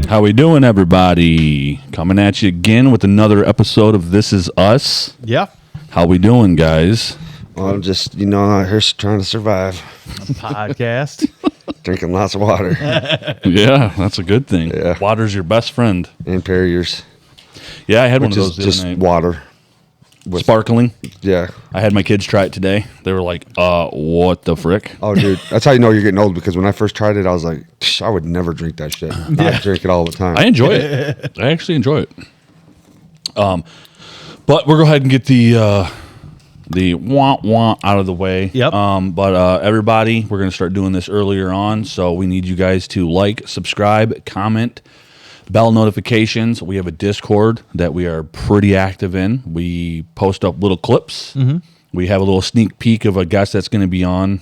How we doing, everybody? Coming at you again with another episode of This Is Us. Yeah. How we doing, guys? Well, I'm just, out here trying to survive. Podcast. Drinking lots of water Yeah, that's a good thing. Yeah. Water's your best friend. and Perriers, Yeah, I had one which of is those the just other night. water. Sparkling. Yeah. I had my kids try it today. They were like, what the frick? Oh, dude, that's how you know you're getting old, because when I first tried it, I was like, I would never drink that shit. I drink it all the time. I enjoy it. I actually enjoy it. But we'll go ahead and get the wah out of the way. Yep. But everybody, we're going to start doing this earlier on, so we need you guys to like, subscribe, comment, bell notifications. We have a Discord that we are pretty active in. We post up little clips. Mm-hmm. We have a little sneak peek of a guest that's going to be on.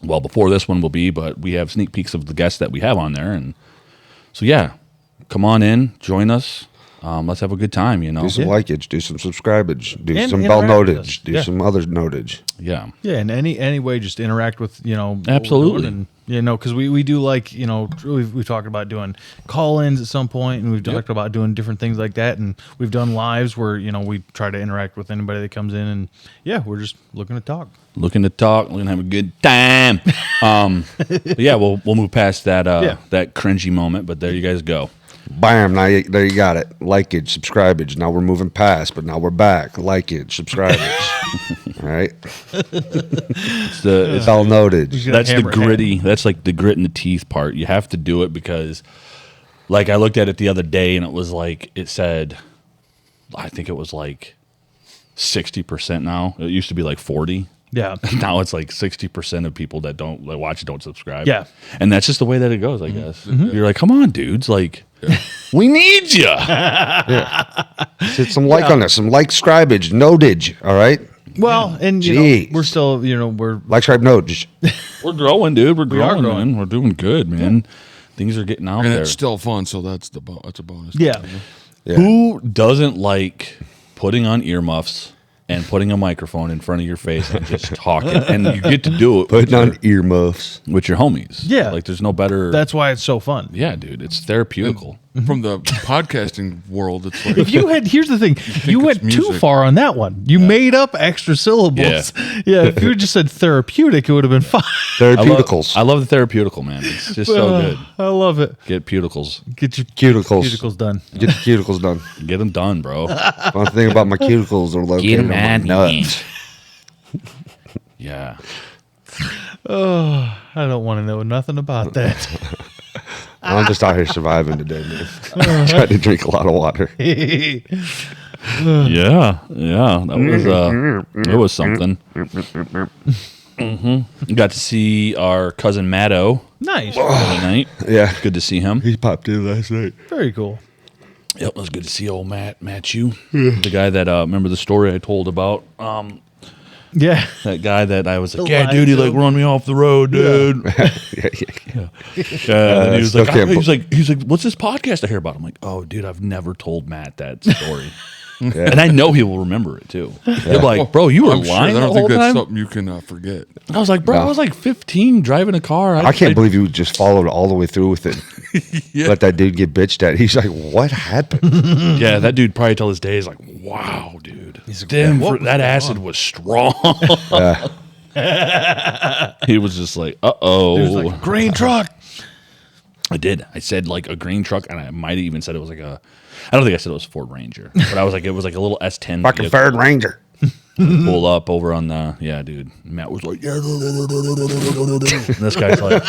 Well, before this one will be, but we have sneak peeks of the guests that we have on there. And so, yeah, come on in, join us. Let's have a good time, Do some likeage, do some subscribage, do And some bell interact with us. notage, do Yeah. some other notage. Yeah. Yeah, and any way, just interact with, what we're Absolutely. doing. And, because we do like, we've talked about doing call-ins at some point, and we've talked about doing different things like that, and we've done lives where, we try to interact with anybody that comes in, and, yeah, we're just looking to talk. Looking to talk, looking to have a good time. But yeah, we'll move past that that cringy moment, but there you guys go. Bam, there you got it. Likeage, subscribage. Now we're moving past, but now we're back. Likeage, subscribage. All right? It's the Bell notage. that's the Hammer- gritty. That's like the grit in the teeth part. You have to do it because, like, I looked at it the other day and it was like it said, I think it was like 60% now. It used to be like 40. Yeah. Now it's like 60% of people that don't watch don't subscribe. Yeah. And that's just the way that it goes, I guess. You're like, come on, dudes. Like, we need you. Hit some like on this, some like, scribage, notage. All right? Well, and, Jeez. we're still, we're... Like, scribe, notage. We're growing, dude. We're growing, growing. man. We're doing good, man. Things are getting out And there. it's still fun, so that's a bonus. Yeah. Yeah. Who doesn't like putting on earmuffs and putting a microphone in front of your face and just talking? And you get to do it Putting on earmuffs. with your homies. Yeah. Like, there's no better. That's why it's so fun. Yeah, dude. It's therapeutical. From the podcasting world, it's like Here's the thing, you went it's too music. far on that one. You made up extra syllables. Yeah, if you just said therapeutic, it would have been fine. Therapeuticals. I love the therapeutical, man. It's just so good. I love it. Get cuticles. Get your Cuticles. cuticles done. Get the cuticles done. Get them done, bro. Fun thing about my cuticles are located on my nuts. Yeah. I don't want to know nothing about that. I'm just out here surviving today, man. Trying to drink a lot of water. Yeah. Yeah. It was something. You got to see our cousin Matto Nice. the other night. Yeah. Good to see him. He popped in last night. Very cool. Yep, it was good to see old Matt you. The guy that remember the story I told about Yeah. that guy that I was like, The yeah, dude, he like Lion run me off the road, dude. Yeah. And he was still like, can't he's like, what's this podcast I hear about? I'm like, oh, dude, I've never told Matt that story, Yeah. and I know he will remember it too. He'll be like, bro, you were I'm sure. lying I the don't whole think that's time. something you can forget. I was like, bro, I No. was like 15 driving a car. I can't believe you just followed all the way through with it. Let that dude get bitched at. He's like, what happened? Yeah, that dude probably till this day is like, wow, dude, damn, that acid was strong. He was just like, There's uh-oh. like green truck. I did. I said like a green truck, and I might have even said it was like a. I don't think I said it was a Ford Ranger, but I was like, it was like a little S10. Fucking vehicle. Ford Ranger. Pull up over on the. Yeah, dude. Matt was like, yeah. And this guy's like,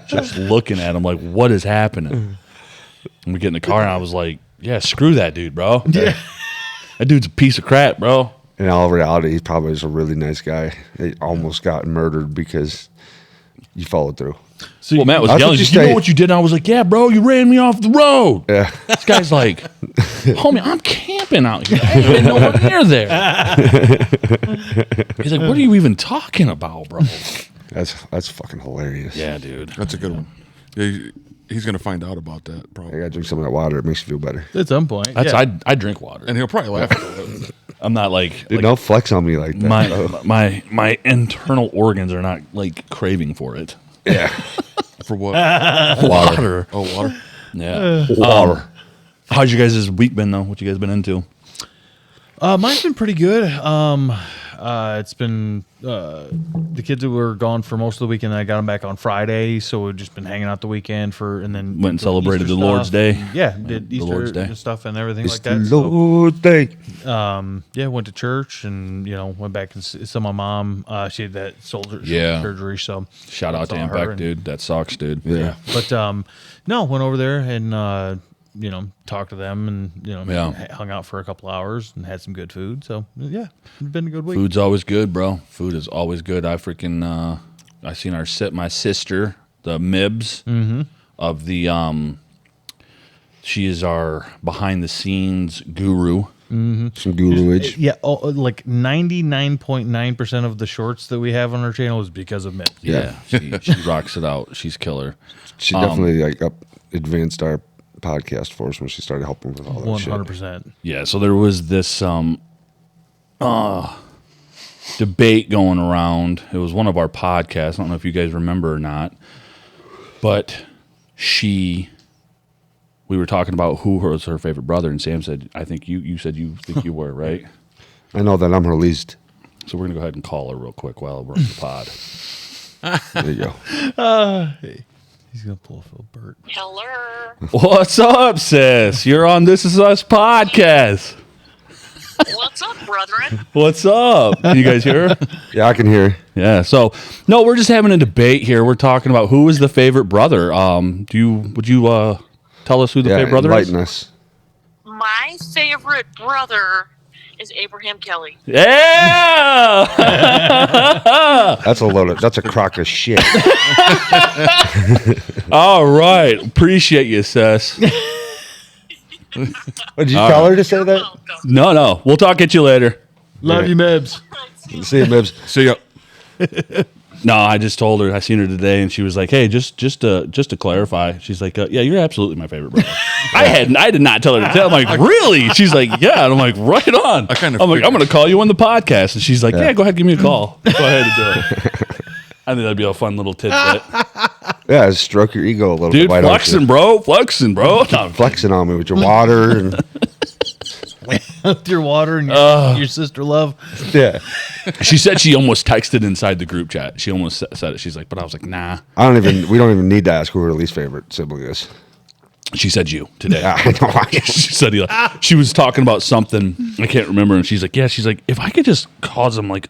just looking at him like, what is happening? And we get in the car, and I was like, yeah, screw that dude, bro. Yeah. That dude's a piece of crap, bro. In all reality, he probably is a really nice guy. He almost got murdered because you followed through. So, well, Matt was That's yelling, what he's you like, you know say. what you did? And I was like, yeah, bro, you ran me off the road. Yeah. This guy's like, homie, I'm camping out here. I ain't been nowhere near there. He's like, what are you even talking about, bro? That's fucking hilarious. Yeah, dude. That's a good one. Yeah, he's gonna find out about that I probably, gotta drink some of that water. It makes you feel better. At some point. That's yeah. I drink water. and he'll probably laugh at it. I'm not like, Dude, don't flex on me like that. my internal organs are not like craving for it. Yeah. For what? Water. Oh, water. Yeah. Water. How's you guys' week been though? What you guys been into? Mine's been pretty good. It's been the kids were gone for most of the weekend. I got them back on Friday, so we've just been hanging out the weekend and then Went and did celebrated Easter the Lord's stuff. Day. Yeah, did Easter Lord's Day. stuff and everything It's like the that. So, Lord's Day. yeah, went to church and went back and saw my mom. She had that shoulder Yeah. surgery, so Shout out to saw her Impact, and- dude. That sucks, dude. Yeah. But no, went over there and talked to them and Yeah. hung out for a couple hours and had some good food. So yeah, it's been a good week. Food's always good, bro. Food is always good. I freaking I seen my sister, the Mibs of the she is our behind the scenes guru. Some guluage. Yeah, like 99.9% of the shorts that we have on our channel is because of Mitt. Yeah. She rocks it out. She's killer. She definitely advanced our podcast for us when she started helping with all that shit. 100%. Yeah, so there was this debate going around. It was one of our podcasts. I don't know if you guys remember or not, but we were talking about who was her favorite brother, and Sam said, "I think you said you think you were right." I know that I'm her least. So we're gonna go ahead and call her real quick while we're on the pod. There you go. He's going to pull a Phil Burt. Hello. What's up, sis? You're on This Is Us podcast. What's up, brethren? What's up? Can you guys hear her? Yeah, I can hear. Yeah. So no, we're just having a debate here. We're talking about who is the favorite brother. Would you tell us who the Yeah, favorite brother enlighten is? us. My favorite brother is Abraham Kelly. Yeah. That's a crock of shit. All right. Appreciate you, sis. What, did you tell her to say that? Welcome. No. We'll talk at you later. Love you, Mibs. See you, Mibs. See ya. No, I just told her. I seen her today, and she was like, "Hey, just to clarify," she's like, "Yeah, you're absolutely my favorite brother." I did not tell her to tell. I'm like, "Really?" She's like, "Yeah," and I'm like, "Right on." I kinda I'm like, "I'm figured. going to call you on the podcast," and she's like, "Yeah, go ahead, give me a call. Go ahead and do it." I think that'd be a fun little tidbit, Yeah, stroke your ego a little dude. bit. Why don't Flexing, you? bro. Flexing, bro. No, Flexing on me with your water and With your water and your sister love. yeah. she said she almost texted inside the group chat. She almost said it. She's like, but I was like, nah. We don't even need to ask who her least favorite sibling is. She said you today. Yeah, I know. She said she was talking about something I can't remember, and she's like, yeah. She's like, if I could just cause him like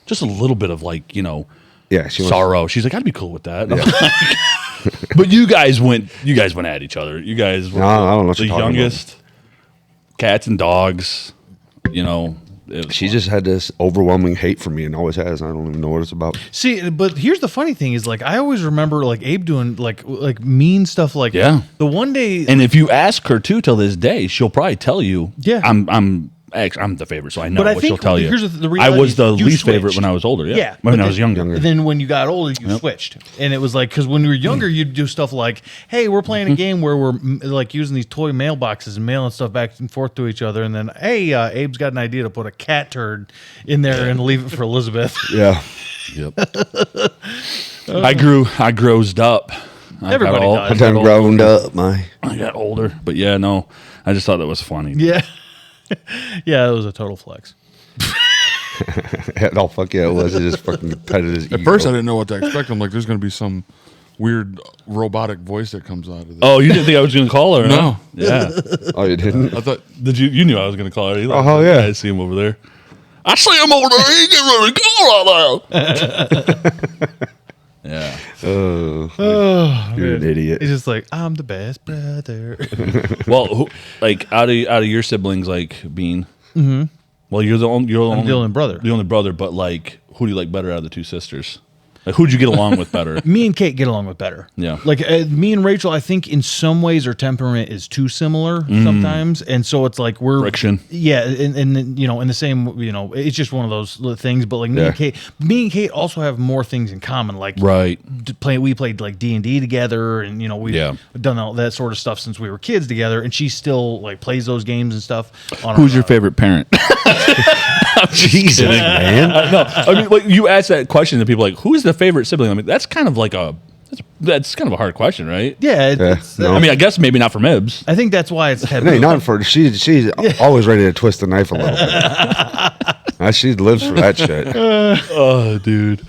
just a little bit of like Yeah, she wants, sorrow. She's like, I'd be cool with that. And I'm like, but you guys went at each other. You guys were No, I don't know what the you're talking about. youngest. Cats and dogs. It was She fun. just had this overwhelming hate for me and always has. I don't even know what it's about. See, but here's the funny thing is like I always remember like Abe doing like mean stuff like Yeah. the one day And if you ask her too till this day, she'll probably tell you. Yeah. I'm the favorite, so I know But I what she'll think tell you. here's the I reality was is the you least favorite switched. when I was older. Yeah, Yeah, when but I was younger. Then when you got older, you switched, and it was like because when you were younger, you'd do stuff like, "Hey, we're playing a game where we're like using these toy mailboxes and mailing stuff back and forth to each other." And then, hey, Abe's got an idea to put a cat turd in there and leave it for Elizabeth. Yeah. Yep. I growed up. I Everybody got does. I done grown up, my. I got older, but yeah, no. I just thought that was funny. Yeah, yeah, it was a total flex. Oh, fuck yeah, it was. It just fucking petted his At ego. first, I didn't know what to expect. I'm like, there's going to be some weird robotic voice that comes out of this. Oh, you didn't think I was going to call her? No. Huh? Yeah. Oh, you didn't? I thought, Did you? You knew I was going to call her. Oh, hell yeah. I see him over there. I see him over there. He getting ready to call right now. Yeah. Oh, you're an idiot. It's just like I'm the best brother. Well, like out of your siblings, like Bean. Mm-hmm. Well, you're the only. I'm the only brother. The only brother, but like, who do you like better out of the two sisters? Like, who'd you get along with better? Me and Kate get along with better. Yeah. Like me and Rachel, I think in some ways our temperament is too similar sometimes, and so it's like we're Friction. Yeah, and in the same it's just one of those little things. But like me and Kate also have more things in common. Like Right. we played like D&D together, and we've Yeah. done all that sort of stuff since we were kids together. And she still like plays those games and stuff. On Who's our, your favorite parent? Jesus, man. No, I mean, like, you ask that question to people like, who's the favorite sibling? I mean, that's kind of like that's kind of a hard question, right? Yeah, No. I mean, I guess maybe not for Mibs. I think that's why it's It taboo. ain't nothing for she's always ready to twist the knife a little bit. She lives for that shit. Oh, dude.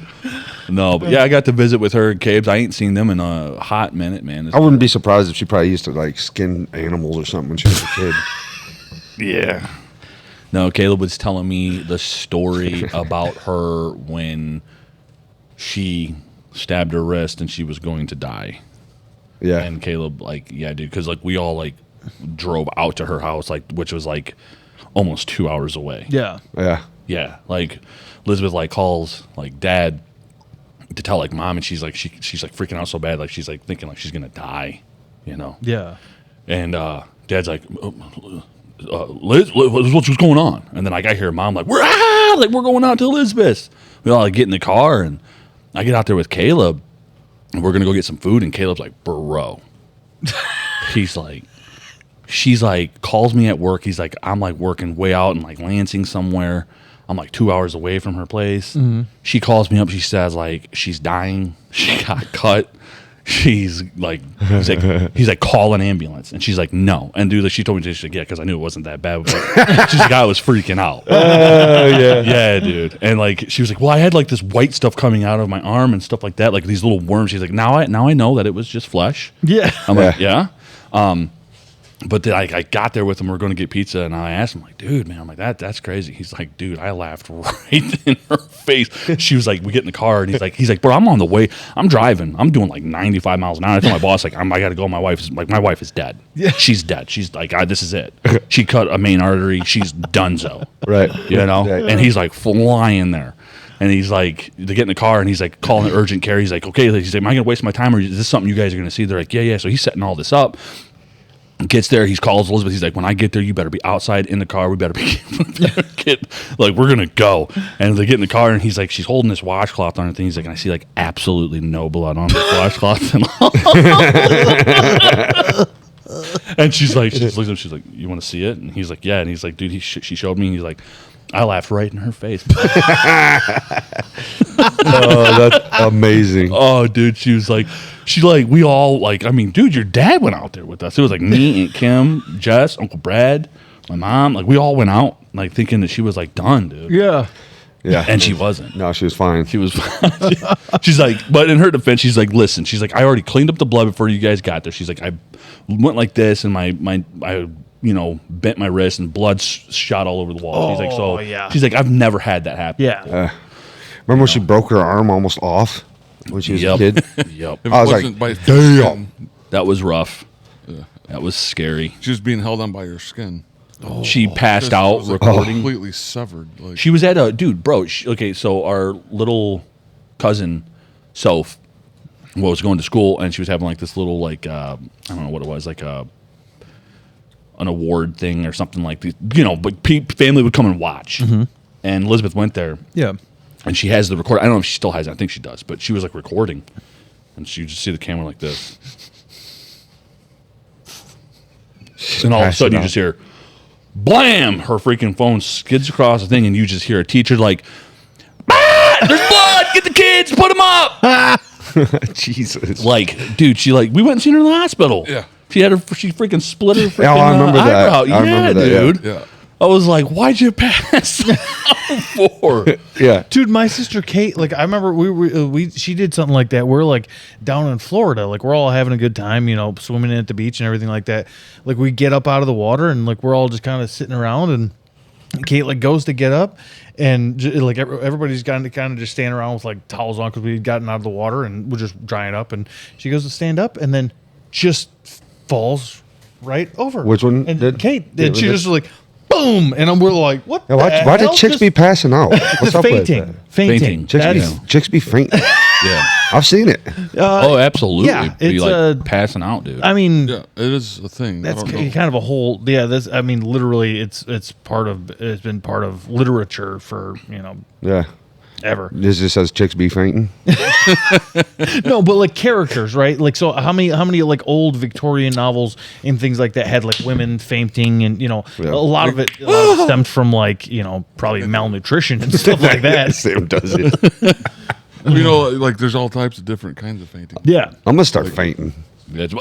No, but yeah, I got to visit with her and Cabes. I ain't seen them in a hot minute, man. I wouldn't be surprised if she probably used to like skin animals or something when she was a kid. Yeah. No, Caleb was telling me the story about her when she stabbed her wrist and she was going to die. Yeah. And Caleb, like, yeah, dude, because like we all like drove out to her house, like, which was like almost 2 hours away. Yeah. Yeah. Yeah, like Elizabeth like calls like dad to tell like mom, and she's like she's like freaking out so bad, like she's like thinking like she's gonna die, you know. Yeah. And dad's like, Liz, what's going on? And then like I hear mom like we're going out to Elizabeth. We all like get in the car, and I get out there with Caleb, and we're gonna go get some food. And Caleb's like, bro, he's like. She's like, calls me at work. He's like, I'm like working way out in like Lansing somewhere. I'm like 2 hours away from her place. She calls me up. She says like she's dying. She got cut. She's like, he's like, call an ambulance. And she's like, no. And dude, like, she told me, she's like, yeah, because I knew it wasn't that bad. But she's like, I was freaking out. Yeah, dude. And like, she was like, well, I had like this white stuff coming out of my arm and stuff like that, like these little worms. She's like, now I know that it was just flesh. Yeah. I'm like, yeah. But then I got there with him. We are going to get pizza, and I asked him, like, dude, man, I'm like, that's crazy. He's like, dude, I laughed right in her face. She was like, we get in the car, and he's like, bro, I'm on the way. I'm driving. I'm doing like 95 miles an hour. I told my boss, like, I got to go. My wife is dead. Yeah. She's dead. She's like, this is it. She cut a main artery. She's donezo. Right. You know? Right. And he's like flying there. And he's like, they get in the car, and he's like calling urgent care. He's like, okay, he's like, am I going to waste my time, or is this something you guys are going to see? They're like, yeah. So he's setting all this up. Gets there, he calls Elizabeth. He's like, when I get there, you better be outside in the car. We better be like, we're gonna go. And they get in the car, and he's like, she's holding this washcloth on her thing. He's like, and I see like absolutely no blood on this washcloth. And she looks at him. She's like, you want to see it? And he's like, yeah. And he's like, dude, she showed me. And he's like, I laughed right in her face. Oh, that's amazing. Oh, dude, we all like, I mean, dude, your dad went out there with us. It was like me, Aunt Kim, Jess, Uncle Brad, my mom. Like, we all went out, like, thinking that she was like done, dude. Yeah. Yeah. And she wasn't. No, she was fine. She was she's like, but in her defense, she's like, listen, she's like, I already cleaned up the blood before you guys got there. She's like, I went like this, and I bent my wrist, and blood shot all over the wall. She's like, so yeah. she's like, I've never had that happen. Yeah. Remember when she broke her arm almost off when she was a kid? Yep. If I it was wasn't like, by damn. That was rough. That was scary. she was being held on by her skin. She passed It out was, like, recording. completely severed. Like, She was at a dude, bro. Okay, so our little cousin, Soph, was going to school, and she was having like this little like I don't know what it was, like an award thing or something like this, But family would come and watch, and Elizabeth went there, Yeah. and she has the record. I don't know if she still has it. I think she does, but she was like recording, and she would just see the camera like this, and all of a sudden you just hear, blam! Her freaking phone skids across the thing, and you just hear a teacher like, there's blood! Get the kids! Put them up! Jesus. Like, dude, we went and seen her in the hospital. Yeah. She freaking split her freaking I remember that. eyebrow. I remember that, yeah. dude. yeah. I was like, why'd you pass out for? Yeah. Dude, my sister Kate, like I remember she did something like that. We're like down in Florida, like we're all having a good time, swimming at the beach and everything like that. Like we get up out of the water and like we're all just kind of sitting around, and Kate like goes to get up, and like everybody's kind of just standing around with like towels on because we had gotten out of the water and we're just drying up. And she goes to stand up and then just falls right over. Which one And did? Kate. Yeah, And she was just like, boom, and we're like, what? Yeah, the why did hell chicks just- be passing out? What's up with fainting? that? Fainting. Chicks That be, is- chicks be fainting. Yeah. I've seen it. Oh, absolutely. yeah, Be it's, like passing out, dude. I mean, Yeah, it is a thing. that's I don't know. kind of a whole. Yeah, this. I mean, literally, it's been part of literature for Yeah. ever. This just says chicks be fainting. No, but like characters, right? Like, so how many like old Victorian novels and things like that had like women fainting, and a lot of it stemmed from like probably malnutrition and stuff like that. Sam does it. You know, like there's all types of different kinds of fainting. Yeah. I'm gonna start fainting. That's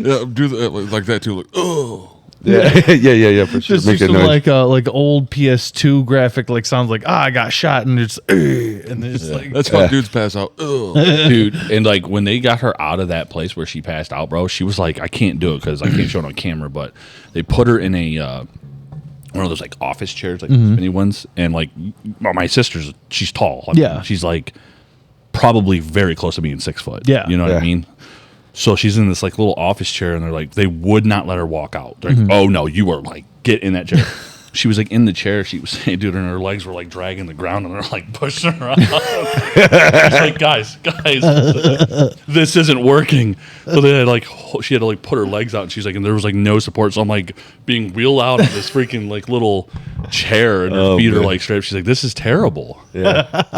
Yeah, do like that too. Like, oh, Yeah, yeah, for sure. Just Make do a some noise. like old PS2 graphic, like sounds like I got shot and it's and it's like that's how dudes pass out. Ugh. dude. And like when they got her out of that place where she passed out, bro, she was like, I can't do it because I can't show it on camera. But they put her in a one of those like office chairs, like spinny ones, and like my sister's, she's tall. I mean, Yeah. she's like probably very close to being 6 foot. Yeah. You know what I Yeah. mean? So she's in this like little office chair, and they're like, they would not let her walk out. They're like, oh no, you are like, get in that chair. She was like in the chair. She was saying, dude, and her legs were like dragging the ground, and they're like pushing her out. She's like, guys, this isn't working. So they had like, she had to like put her legs out, and she's like, and there was like no support. So I'm like being wheeled out of this freaking like little chair, and her feet are man. like straight up. She's like, this is terrible. Yeah.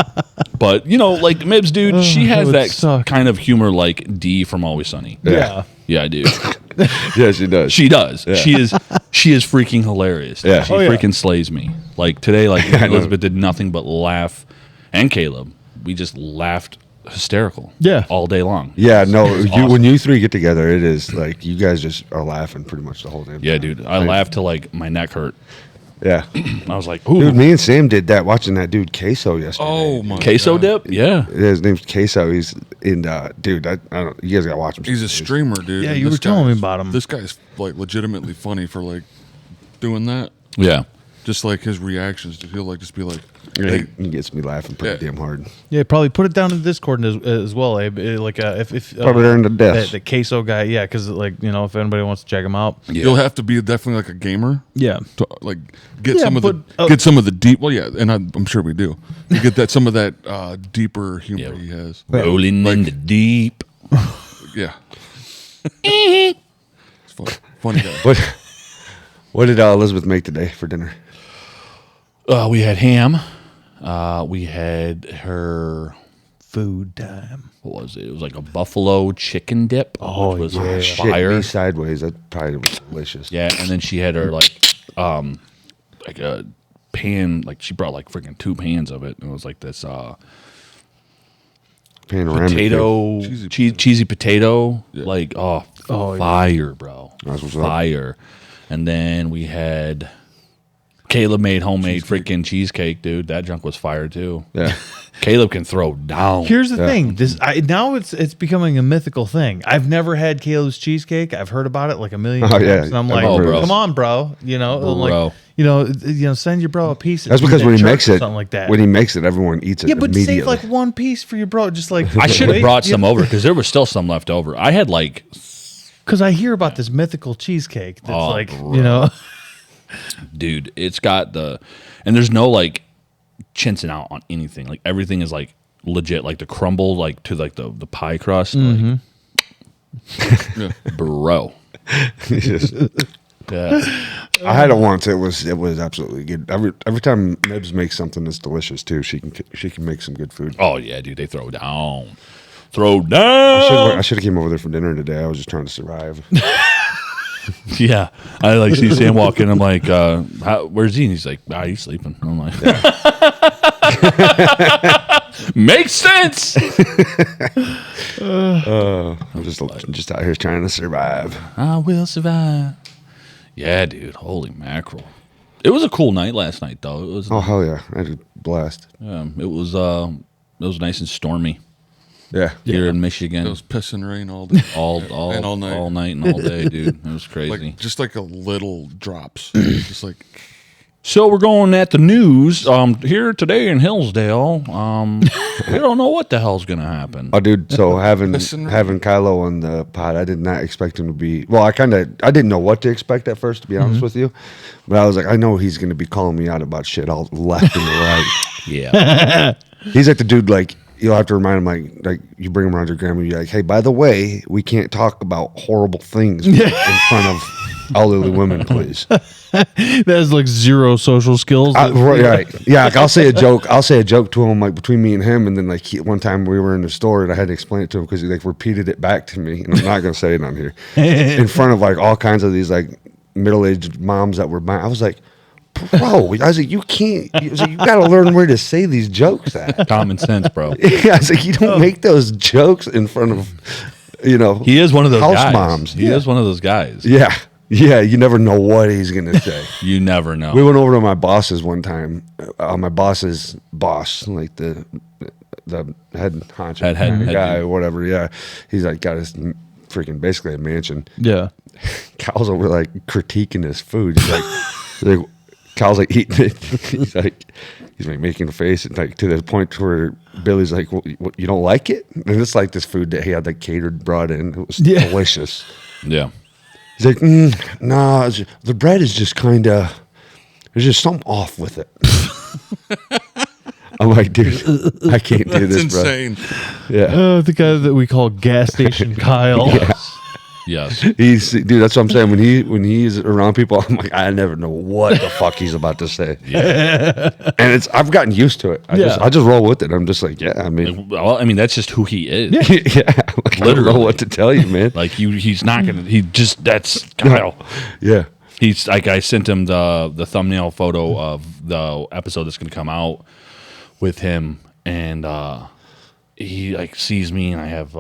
But you know, like Mibs, dude, she that has would that suck. kind of humor like D from Always Sunny. yeah. Yeah, dude. Yeah, she does. She does. She is freaking hilarious. Yeah. She Oh, yeah. freaking slays me. Like today, like Elizabeth did nothing but laugh, and Caleb. We just laughed hysterical. Yeah. All day long. Yeah, no. awesome. When you three get together, it is like you guys just are laughing pretty much the whole day. Yeah, dude. I laughed till like my neck hurt. Yeah, I was like, ooh, dude. Me and Sam did that watching that dude Queso yesterday. Oh my queso God. dip? Yeah. Yeah, his name's Queso. He's in. Dude, I don't. You guys gotta watch him. He's a streamer, dude. Yeah, and you this were telling me guy's- about him. This guy's like legitimately funny for like doing that. Yeah. Just like his reactions, dude. He'll like just be like, Yeah, he gets me laughing pretty Yeah. damn hard. Yeah, probably put it down in Discord as well, Abe. Like if Probably earned a death. the queso guy, yeah, because like if anybody wants to check him out, you'll have to be definitely like a gamer. yeah, To, like get Yeah, some of but, get some of the deep. Well, yeah, and I'm sure we do. You get that some of that deeper humor he has. Rolling in the deep. Yeah, it's funny guy. What did Elizabeth make today for dinner? We had ham. We had her. food time. What was it? It was like a buffalo chicken dip. Oh, which was yeah. Shit, fire. me sideways. That probably was delicious. Yeah, and then she had her like a pan, like she brought like freaking 2 pans of it. And it was like this Panoramic. potato, cheesy potato, like Oh, yeah. fire, bro, That's what's up. fire. And then we had Caleb made homemade freaking cheesecake, dude. That junk was fire too. Yeah. Caleb can throw down. Here's the thing: now it's becoming a mythical thing. I've never had Caleb's cheesecake. I've heard about it like a million times, yeah. and I'm like, Oh, bro. come on, bro. I'm Bro. like, send your bro a piece. That's at because when he church makes or it, something like that. when he makes it, everyone eats it yeah, but immediately. save like one piece for your bro. Just like I should have brought some over because there was still some left over. I had like, because I hear about this mythical cheesecake that's Oh, like bro. Dude, it's got and there's no like chinsing out on anything. Like everything is like legit, like the crumble, like to like the pie crust, like, bro. Just- Yeah. I had it once. It was absolutely good. Every time Nibs makes something that's delicious too, she can make some good food. Oh yeah, dude, they throw down, throw down. I should have came over there for dinner today. I was just trying to survive. Yeah, I like see Sam walk in. I'm like, where's he? And he's like, he's sleeping. I'm like, makes sense. I'm just out here trying to survive. I will survive. Yeah, dude. Holy mackerel! It was a cool night last night, though. It was. Oh hell yeah! I had a blast. It was nice and stormy Yeah. here in Michigan. It was pissing rain all day, all and all night. and all day, dude. It was crazy. like just like a little drops, just like So we're going at the news here today in Hillsdale. We don't know what the hell's gonna happen. Oh, dude. So having Listen. Kylo on the pod, I did not expect him to be. Well, I didn't know what to expect at first, to be honest with you. But I was like, I know he's going to be calling me out about shit all left and right. Yeah, He's like the dude. Like you'll have to remind him, like you bring him around your grandma. You're like, hey, by the way, we can't talk about horrible things in front of elderly women, please. That has like zero social skills. Right. Yeah. Like, I'll say a joke to him, like between me and him, and then like one time we were in the store and I had to explain it to him because he like repeated it back to me, and I'm not gonna say it on here in front of like all kinds of these like middle-aged moms that were buying. I was like, bro, I was like, you can't. I was like, you got to learn where to say these jokes at. Common sense, bro. Yeah, I was like, you don't make those jokes in front of, He is one of those house guys. moms. He is one of those guys. Yeah, yeah. You never know what he's gonna say. You never know. We went over to my boss's one time. My boss's boss, like the head honcho Head guy dude. or whatever. Yeah, he's like got his freaking basically a mansion. Yeah. Cal's over like critiquing his food. He's like Cal's like eating it. He's like making a face and like to the point where Billy's like, well, you don't like it? And it's like this food that he had like catered brought in. It was delicious. Yeah. He's like, nah, the bread is just kind of, there's just something off with it. I'm like, dude, I can't do That's this, bro. insane. Yeah. The guy that we call Gas Station Kyle. Yes. Dude, that's what I'm saying. When he's around people, I'm like, I never know what the fuck he's about to say. And I've gotten used to it. I just roll with it. I'm just like, yeah, I mean, Well, I mean, that's just who he is. yeah, like, I don't know what to tell you, man. Like he's not gonna. That's Kyle. Yeah. He's like, I sent him the thumbnail photo of the episode that's gonna come out with him, and he like sees me, and I have.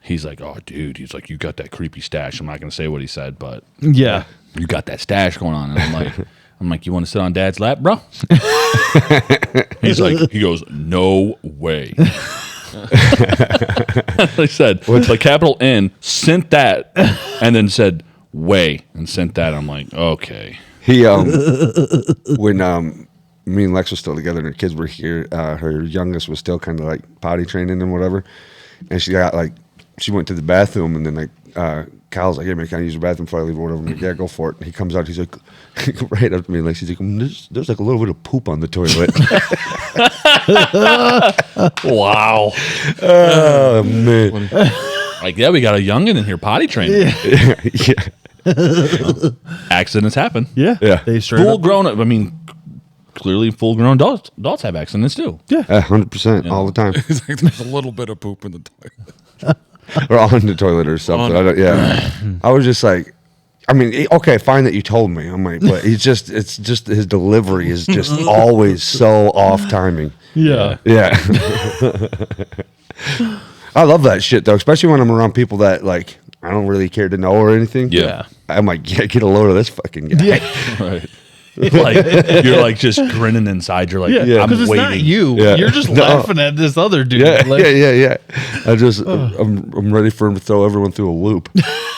He's like, oh, dude. He's like, you got that creepy stash. I'm not gonna say what he said, but Yeah. you got that stash going on. And I'm like, you want to sit on Dad's lap, bro? He goes, no way. I said, like capital N, sent that, and then said, way, and sent that. I'm like, okay. He when me and Lex were still together and her kids were here, her youngest was still kind of like potty training and whatever, and she went to the bathroom, and then like Kyle's like, hey man, can I use the bathroom before I leave or whatever? I'm like, yeah, go for it. And he comes out, he's like right up to me, like he's like, there's like a little bit of poop on the toilet. Wow. Oh man. Like, yeah, we got a youngin in here potty training. Yeah. Accidents happen. Yeah. Yeah. They straight Full up. grown. I mean, clearly full grown adults have accidents too. Yeah. 100% all the time. He's like, there's a little bit of poop in the toilet. Or on the toilet or something. I was just like, I mean, okay, fine that you told me. I'm like, but it's just his delivery is just always so off timing. Yeah. Yeah. I love that shit though, especially when I'm around people that like I don't really care to know or anything. Yeah. I'm like, yeah, get a load of this fucking guy. Yeah. Right. Like you're like just grinning inside. You're like, Yeah. I'm Because it's waiting. not you. Yeah. You're just No. laughing at this other dude. Yeah, Like, yeah. I'm ready for him to throw everyone through a loop.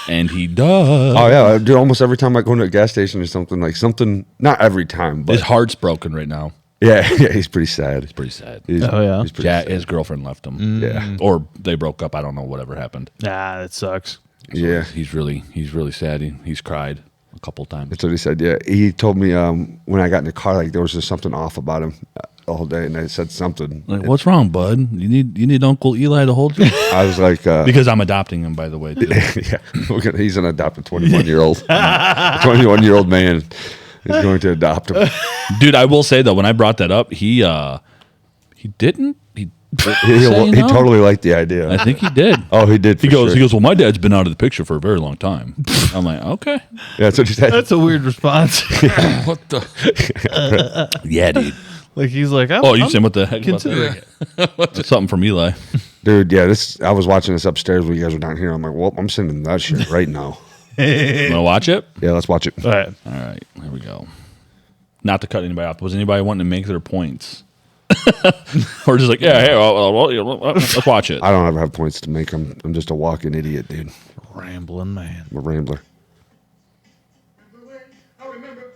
And he does. Oh yeah, I do almost every time I go into a gas station or something, not every time, but His heart's broken right now. yeah, he's pretty sad. Pretty sad. He's, Oh, yeah? he's pretty Yeah, sad. his girlfriend left him. Yeah. Or they broke up. I don't know. Whatever happened. that sucks. Yeah. He's really sad. He's cried a couple times. That's what he said. Yeah, he told me when I got in the car, like there was just something off about him all day, and I said something. Like, what's wrong, bud? You need Uncle Eli to hold you? I was like, Because I'm adopting him, by the way. Too. yeah, he's an adopted 21-year-old, 21-year-old man is going to adopt him. Dude, I will say though, when I brought that up, he didn't. He no. totally liked the idea. I think he did. Oh, he did. He for goes. sure. Well, my dad's been out of the picture for a very long time. I'm like, okay. Yeah, that's what he said. That's a weird response. What the? Yeah, dude. Like he's like, Oh, you saying what the heck? About considering that? That's something from Eli. Dude, yeah, I was watching this upstairs when you guys were down here. I'm like, well, I'm sending that shit right now. You want to watch it? Yeah, let's watch it. All right. All right, here we go. Not to cut anybody off. Was anybody wanting to make their points? Or just like, yeah, hey, let's watch it. I don't ever have points to make. I'm just a walking idiot, dude. Rambling man. I'm a rambler. I remember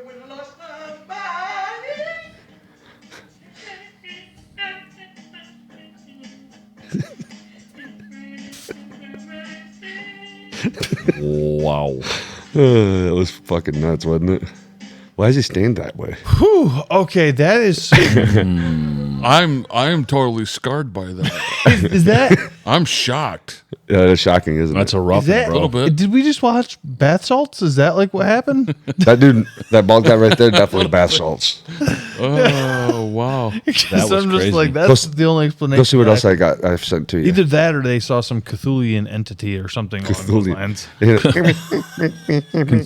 when I lost my mind. Wow. That was fucking nuts, wasn't it? Why does he stand that way? Whew. Okay, that is. I'm totally scarred by that. Is that? I'm shocked. Yeah, that's shocking, isn't That's it? a rough Is that? one, bro. Little bit. Did we just watch bath salts? Is that like what happened? That dude, that bald guy right there, definitely bath salts. Oh wow. That Because was I'm just crazy. like, that's the only explanation. Go see what that else I got. I've sent to you. Either that or they saw some Cthulian entity or something along those Cthulhu. lines.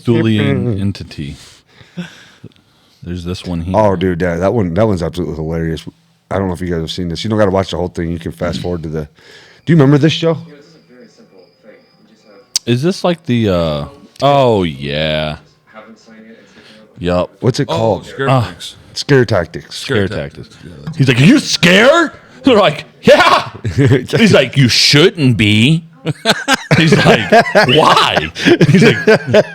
Cthulian entity. There's this one here. Oh, dude, that one's absolutely hilarious. I don't know if you guys have seen this. You don't got to watch the whole thing. You can fast forward to the. Do you remember this show? Is this like the? Oh yeah. Yup. What's it Oh, called? scare tactics. Scare Tactics. Scare tactics. He's like, "Are you scared?" They're like, "Yeah." He's like, "You shouldn't be." He's like, "Why?" He's like,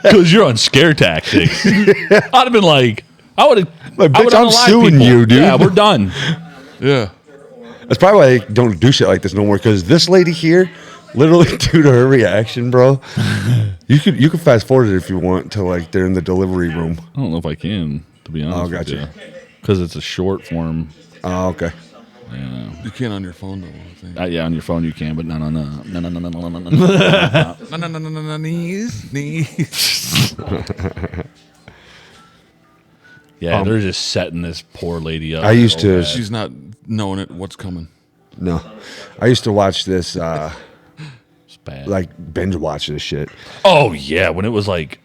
"Because you're on scare tactics." I'd have been like, I would have. Like, bitch, I'm suing you, dude. Yeah, we're done. Yeah. That's probably why they don't do shit like this no more. Because this lady here, literally due to her reaction, bro, you could fast forward it if you want to like they're in the delivery room. I don't know if I can, to be honest. Oh, gotcha. Because it's a short form. Oh, okay. You can't on your phone though. I think. Yeah, on your phone you can, but not on no. No, knees. Yeah, they're just setting this poor lady up. I used so to- bad. She's not knowing it. What's coming? No, I used to watch this, It's bad. like binge watch this shit. Oh yeah, when it was like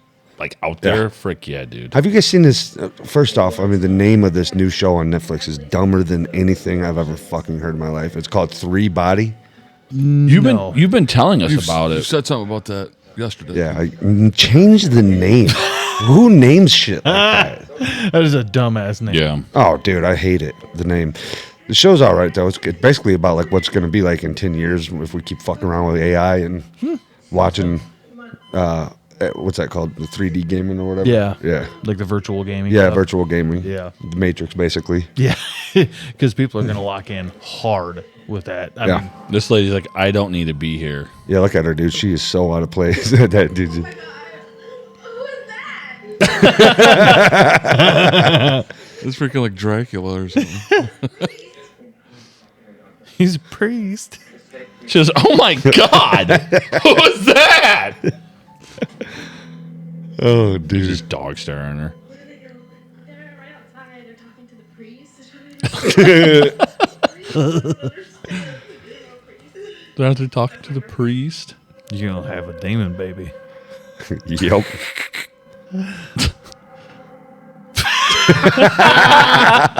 out there, Yeah. frick yeah, dude. Have you guys seen this? First off, I mean, the name of this new show on Netflix is dumber than anything I've ever fucking heard in my life. It's called Three Body. You've No. been telling us about You it. said something about that yesterday. Yeah, change the name. Who names shit like that? That is a dumbass name. Yeah. Oh, dude, I hate it. The name. The show's all right though. It's basically about like what's going to be like in 10 years if we keep fucking around with AI and watching. What's that called? The 3D gaming or whatever. Yeah. Yeah. Like the virtual gaming. Yeah, stuff. virtual gaming. Yeah. The Matrix, basically. Yeah. Because people are going to lock in hard with that. I Yeah. mean, This lady's like, I don't need to be here. Yeah, look at her, dude. She is so out of place. That dude. Who is that? It's freaking like Dracula or something. he's a priest. She goes, oh my God, who was that? Oh, dude. Just dog staring her. They're right outside. They're talking to the priest. They're out there talking to the priest. You're going to have a demon baby. Yep.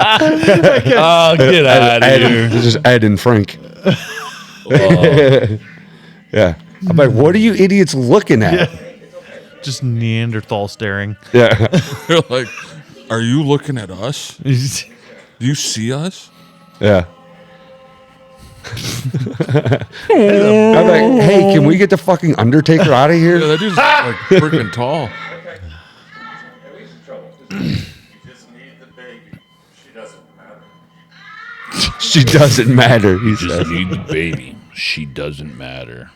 Oh, get out of here. This is Ed and Frank. Oh. Yeah. I'm like, what are you idiots looking at? Just Neanderthal staring. Yeah. You're like, are you looking at us? Do you see us? Yeah. I'm like, hey, can we get the fucking Undertaker out of Yeah, here? that dude's like freaking tall. Just need the baby. She doesn't matter. She doesn't matter, he Just says. need the baby. She doesn't matter.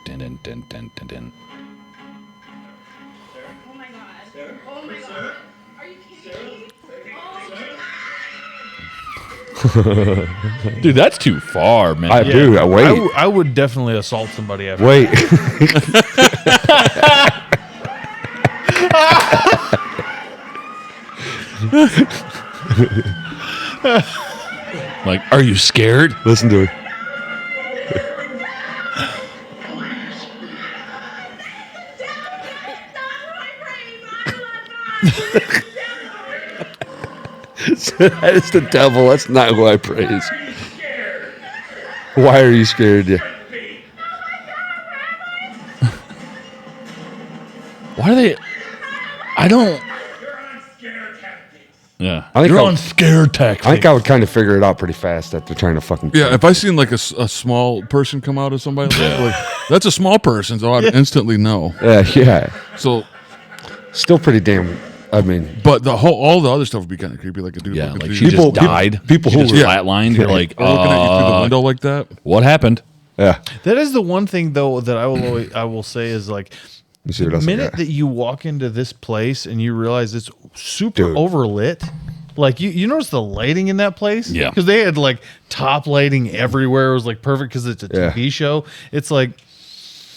Dun, dun, dun, dun, dun, dun. Oh my god. Oh my god. Are you kidding me? Oh. Dude, that's too far, man. I do. Wait. I would definitely assault somebody after. Wait. Like, are you scared? Listen to her. That is the devil. That's not who I praise. Why are you scared? Yeah. Why are they? I don't. Yeah. I think You're I- on scare tactics. I think I would kind of figure it out pretty fast that they're trying to fucking. Yeah, if I seen like a small person come out of somebody like that, like, that's a small person, so I'd instantly know. Yeah. So, Still pretty damn. I mean, but all the other stuff would be kind of creepy, like a dude Yeah, looking like through she you, just People- died. people she who just were- flatlined. You're like, or looking at you through the window like that. what happened? yeah. That is the one thing though that I will say is like You see what the else I minute got? that you walk into this place and you realize it's super Dude. overlit. Like you notice the lighting in that place? Yeah. Because they had like top lighting everywhere. It was like perfect because it's a Yeah. TV show. It's like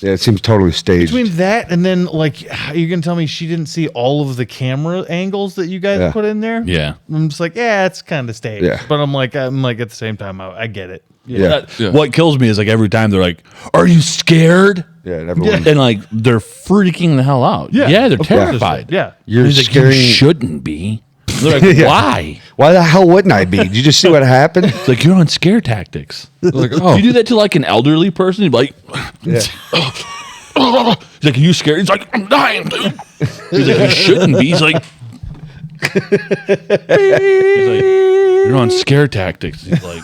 Yeah, it seems totally staged. Between that and then, like, you're gonna tell me she didn't see all of the camera angles that you guys Yeah. put in there? Yeah. I'm just like, yeah, it's kind of staged. Yeah. But I'm like, at the same time, I get it. Yeah. Yeah. What kills me is like every time they're like, "Are you scared?" Yeah, and everyone. And like they're freaking the hell out. Yeah. they're Of course. terrified. Yeah. You're He's like, scaring. you shouldn't be. They're like, Yeah. why? Why the hell wouldn't I be? Did you just see what happened? It's like you're on scare tactics. Like, If oh, you do that to like an elderly person, you'd be like, Yeah. he's like, are you scared? He's like, I'm dying, dude. He's like, you shouldn't be. He's like, you're on scare tactics. He's like,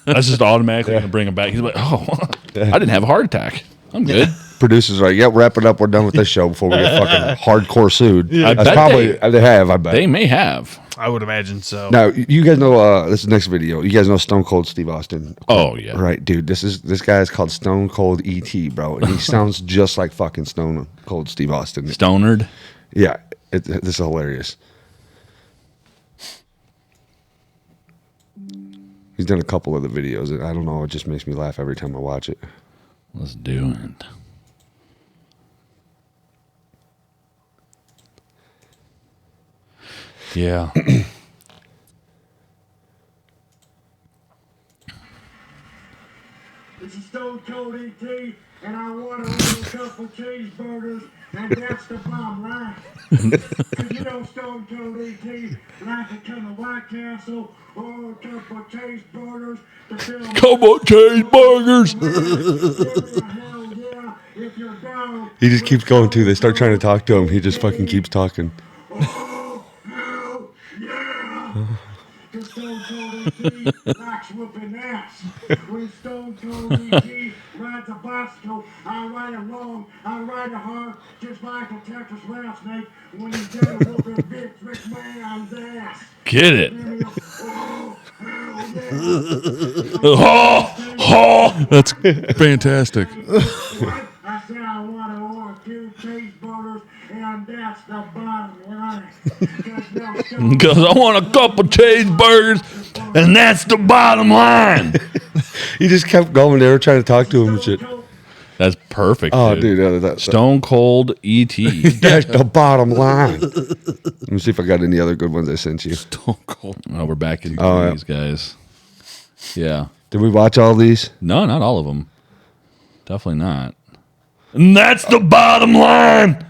that's just automatically going to bring him back. He's like, oh, I didn't have a heart attack. I'm good. Producers are like, yep, wrap it up. We're done with this show before we get fucking hardcore sued. I That's bet probably they have. I bet. They may have. I would imagine so. Now you guys know this is the next video. You guys know Stone Cold Steve Austin. Oh, yeah. Right, dude. This guy is called Stone Cold ET, bro, and he sounds just like fucking Stone Cold Steve Austin. Stonered. Yeah, this is hilarious. He's done a couple of the videos, and I don't know. It just makes me laugh every time I watch it. Let's do it. Yeah. This is Stone Cold ET, and I want to order a couple cheeseburgers, and that's the bottom line. 'Cause you know Stone Cold ET like to come to White Castle, or a couple cheeseburgers to fill my Couple cheeseburgers. Hell yeah, if you're down. He just keeps going too. They start trying to talk to him. He just fucking keeps talking. Oh, hell yeah! Cause Stone Cold ET likes whooping ass. When Stone Cold ET rides a bicycle, I ride along, I ride it hard, just like a Texas rattlesnake when he's done whooping Vince McMahon's ass. Get it. Oh, hell yeah! that's fantastic. I said I want to order 2 cheeseburgers, and that's the bottom line. Because I want a couple cheeseburgers, and that's the bottom line. He just kept going. They were trying to talk to him and shit. That's perfect. Oh, dude. dude, that's Stone Cold ET. that's the bottom line. Let me see if I got any other good ones I sent you. Stone Cold. Oh, we're back into Oh, yeah. these guys. Yeah. Did we watch all these? No, not all of them. Definitely not. And that's the bottom line.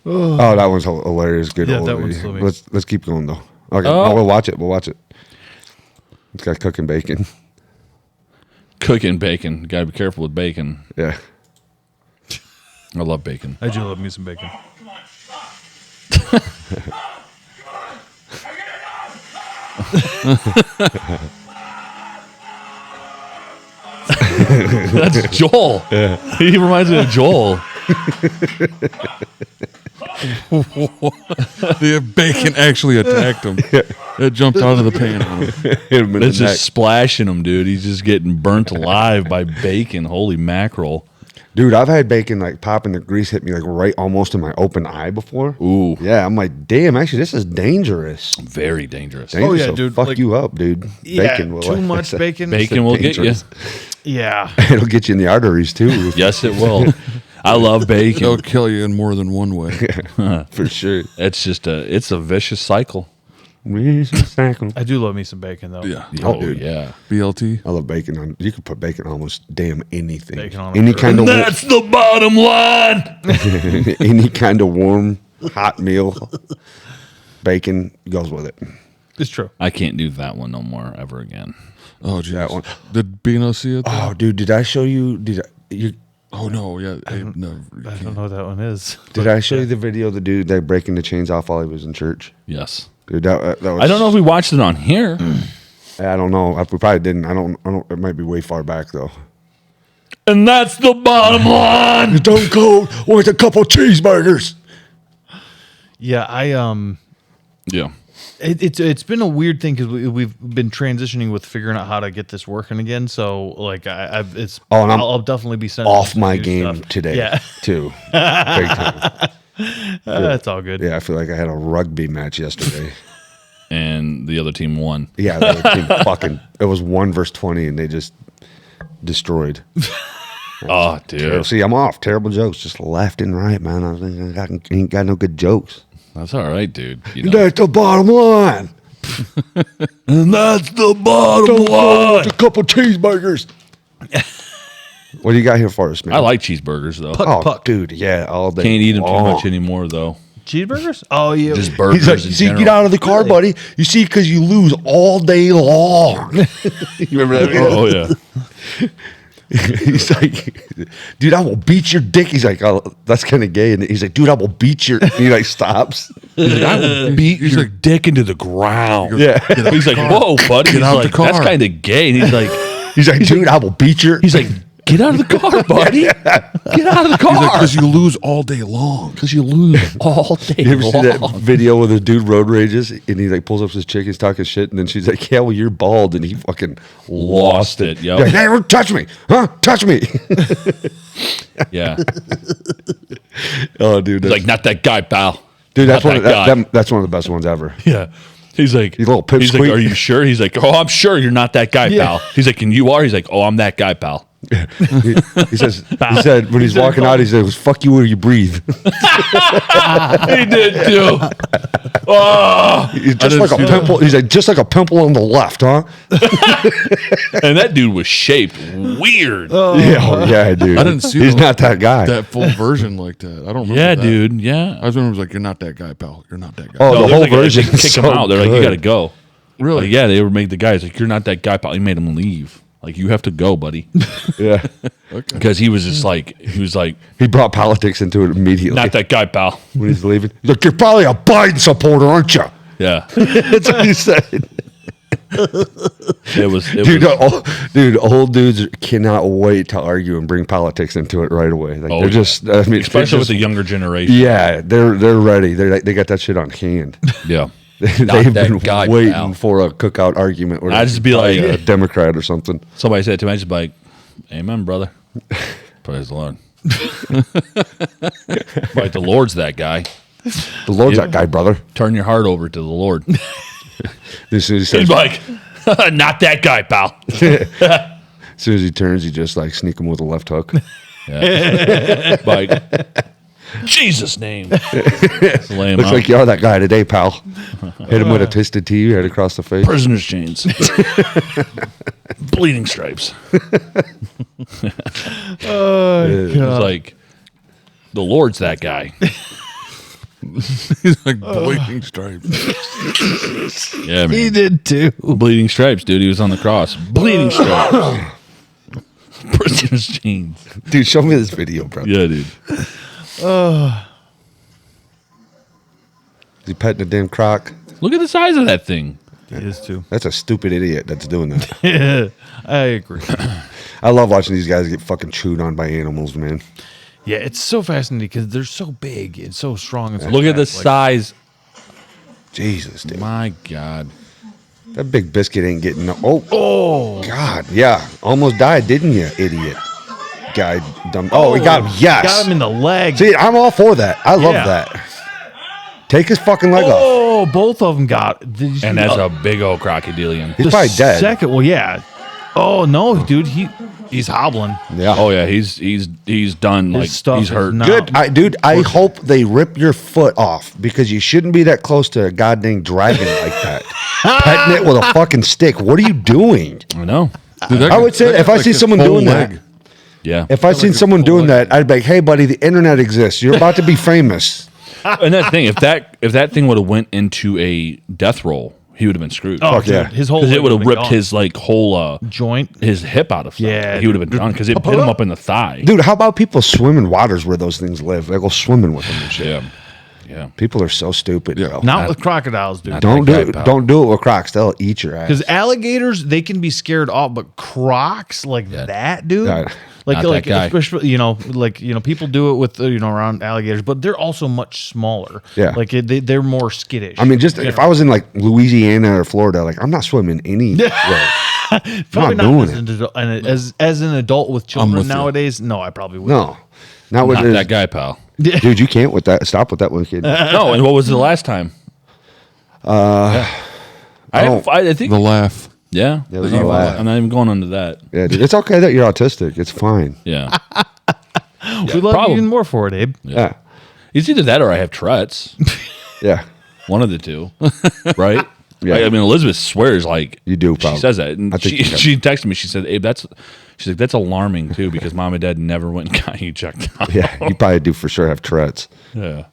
Oh, that one's hilarious. Good Yeah, old that lady. one's funny. Let's keep going though. Okay, Oh. we'll watch it. We'll watch it. It's got cooking bacon. Cooking bacon. Got to be careful with bacon. Yeah. I love bacon. I do love me some bacon. That's Joel. He reminds me of Joel. The bacon actually attacked him. It jumped out of the pan on him. Hit him in It's the neck. just splashing him, dude. He's just getting burnt alive by bacon. Holy mackerel. Dude, I've had bacon like pop and the grease hit me like right almost in my open eye before. Ooh. Yeah, I'm like, damn, actually this is dangerous. Very dangerous. Dangerous yeah, will dude, fuck like- you up, dude. Yeah, Bacon will too much bacon. Bacon will get you. dangerous. Yeah. It'll get you in the arteries too. Yes, it will. I love It'll bacon. kill you in more than one way. For sure. It's a vicious cycle. I do love me some bacon though. Yeah. Oh, dude. yeah. BLT. I love bacon on. You can put bacon on almost damn anything. Bacon on any a kind of That's the bottom line. any kind of warm hot meal. Bacon goes with it. It's true. I can't do that one no more ever again. Oh, geez. That one. Did Bino see it? Oh, dude, did I show you? Oh, no. Yeah. No, you I don't can't. know what that one is. Did I show you the video of the dude that breaking the chains off while he was in church? Yes. Dude, that was, I don't know if we watched it on here. I don't know. We probably didn't. I don't. It might be way far back though. And that's the bottom line. Stone Cold wants a couple cheeseburgers. Yeah, Yeah. it's been a weird thing because we've been transitioning with figuring out how to get this working again. So like I've it's Oh, and I'm I'll definitely be sending Off some my new game stuff. today. Yeah, too. Big time. that's all good. Yeah, I feel like I had a rugby match yesterday. And the other team won. Yeah, the other team fucking. It was 1 versus 20, and they just destroyed. Oh, dude. See, I'm off. Terrible jokes, just left and right, man. I was thinking, I ain't got no good jokes. That's all right, dude. You know. That's the bottom line. And that's the bottom line. A couple cheeseburgers. What do you got here for us, man? I like cheeseburgers, though. Oh, dude, yeah, all day. Can't eat them too long. much anymore, though. Cheeseburgers? Oh yeah. Just burgers He's like, in see, general. get out of the car, buddy. You see, because you lose all day long. You remember that? Oh, yeah. He's like, dude, I will beat your dick. He's like, oh, that's kind of gay. And he's like, dude, I will beat your. And he like stops. He's like, I will beat your dick into the ground. Yeah. He's like, whoa, buddy. He's out the like, that's car. kind of gay. And he's like, He's like, dude, I will beat your. he's like, get out of the car, buddy. Get out of the car. Because you lose all day long. Because you lose all day You ever see that long. video where the dude road rages and he like pulls up his chick, he's talking shit, and then she's like, yeah, well, you're bald, and he fucking lost it. Yo. He's like, hey, touch me, huh? Touch me. Yeah. Oh, dude, He's like, not that guy, pal. dude, that's not one. that guy. That's one of the best ones ever. Yeah. He's like, You little he's like, pipsqueak. are you sure? He's like, oh, I'm sure you're not that guy, pal. He's like, and you are? He's like, oh, I'm that guy, pal. He says, he said when he's walking out, he says, "Fuck you where you breathe." He did too. Oh, He's just like a pimple. He's like just like a pimple on the left, huh? and that dude was shaped weird. Yeah, dude. I didn't see He's the- not that guy. That full version like that. I don't remember yeah, that. dude. Yeah. I was remember it was like, you're not that guy, pal. You're not that guy. Oh, No, the there's whole like a- version. They kick him out. They're like, you got to go. Really? Like, yeah, they would make the guys like, you're not that guy, pal. He made him leave. Like, you have to go, buddy. Yeah, Because he was just like, he brought politics into it immediately not that guy, pal. when he's leaving. He's like, "You're probably a Biden supporter, aren't you?" Yeah. That's what he said. It was. Dude, old dudes cannot wait to argue and bring politics into it right away. Like, Oh, they're yeah. just, I mean, Especially with they're the just- younger generation. yeah, they're ready. They got that shit on hand. Yeah. They've that been guy, waiting pal. for a cookout argument. Where I'd just be like- a Democrat or something. Somebody said to me, I just be like, amen, brother. Praise the Lord. Like, the Lord's that guy. The Lord's that guy, brother. Turn your heart over to the Lord. As soon as he He's says, like, not that guy, pal. as soon as he turns, he just like sneak him with a left hook. Like, Jesus' name. Just lay him Looks out. like you are that guy today, pal. Hit him with a twisted T right across the face. Prisoner's chains. Bleeding stripes. It's like, the Lord's that guy. He's like bleeding stripes. Yeah, man. He did too. Bleeding stripes, dude. He was on the cross. Bleeding stripes. Prisoner's chains. Dude, show me this video, bro. Yeah, dude. Is he petting a damn croc? Look at the size of that thing. He is too. That's a stupid idiot that's doing that. Yeah, I agree. I love watching these guys get fucking chewed on by animals, man. Yeah, it's so fascinating because they're so big and so strong. And so Look at the fast, like- size. Jesus, dude. My God. That big biscuit ain't getting no. Oh, God. Yeah. Almost died, didn't you, idiot? Guy, dumb. Oh, he got him. Yes. Got him in the leg. See, I'm all for that. I love Yeah. that. Take his fucking leg off. Oh, both of them got. Did you see And that's the- a big old crocodilian. He's the probably dead. Second, well, yeah. Oh no, dude, he's hobbling. Yeah. Oh yeah, he's done. Like stuff he's is hurt. not- Good. Dude, I hope they rip your foot off because you shouldn't be that close to a goddamn dragon like that. Petting it with a fucking stick. What are you doing? I know. Dude, that I guy- would say that if guy I like see his someone whole doing leg. that, Yeah. if I seen like someone a doing full that, I'd be like, hey, buddy, the internet exists. You're about to be famous. And that's the thing. If that thing would have went into a death roll, he would have been screwed. Oh, Fuck dude, yeah. his whole Because leg it would have would've ripped been his like whole joint. his hip out of stuff. Yeah, he would have been done because it hit him up in the thigh. Dude, how about people swim in waters where those things live? They go swimming with them and shit. Yeah. Yeah. People are so stupid, Yeah. bro. Not with crocodiles, dude. Don't that do guy, it. pal. Don't do it with crocs. They'll eat your ass. Because alligators, they can be scared off, but crocs like that, dude. Yeah. Not that guy. especially people do it with around alligators, but they're also much smaller. Yeah. like they're more skittish. I mean, just if I was in like Louisiana or Florida, like I'm not swimming anywhere. probably not doing as an adult, and as an adult with children with you. nowadays. No, I probably would. No, not with Not this- that guy, pal. Dude, you can't with that. Stop with that one, kid. No, and what was the last time? I think The laugh. Yeah, Yeah, there's no laugh. I'm not even going into that. Yeah, dude. It's okay that you're autistic. It's fine. Yeah, We love probably. you even more for it, Abe. Yeah. it's either that or I have Tourette's. Yeah. One of the two, right? Yeah. I mean, Elizabeth swears like You do, She probably. says that, and I think you she texted me. She said, "Abe, she's like that's alarming too because mom and dad never went and got you checked out." Yeah. You probably do for sure have Tourette's. Yeah.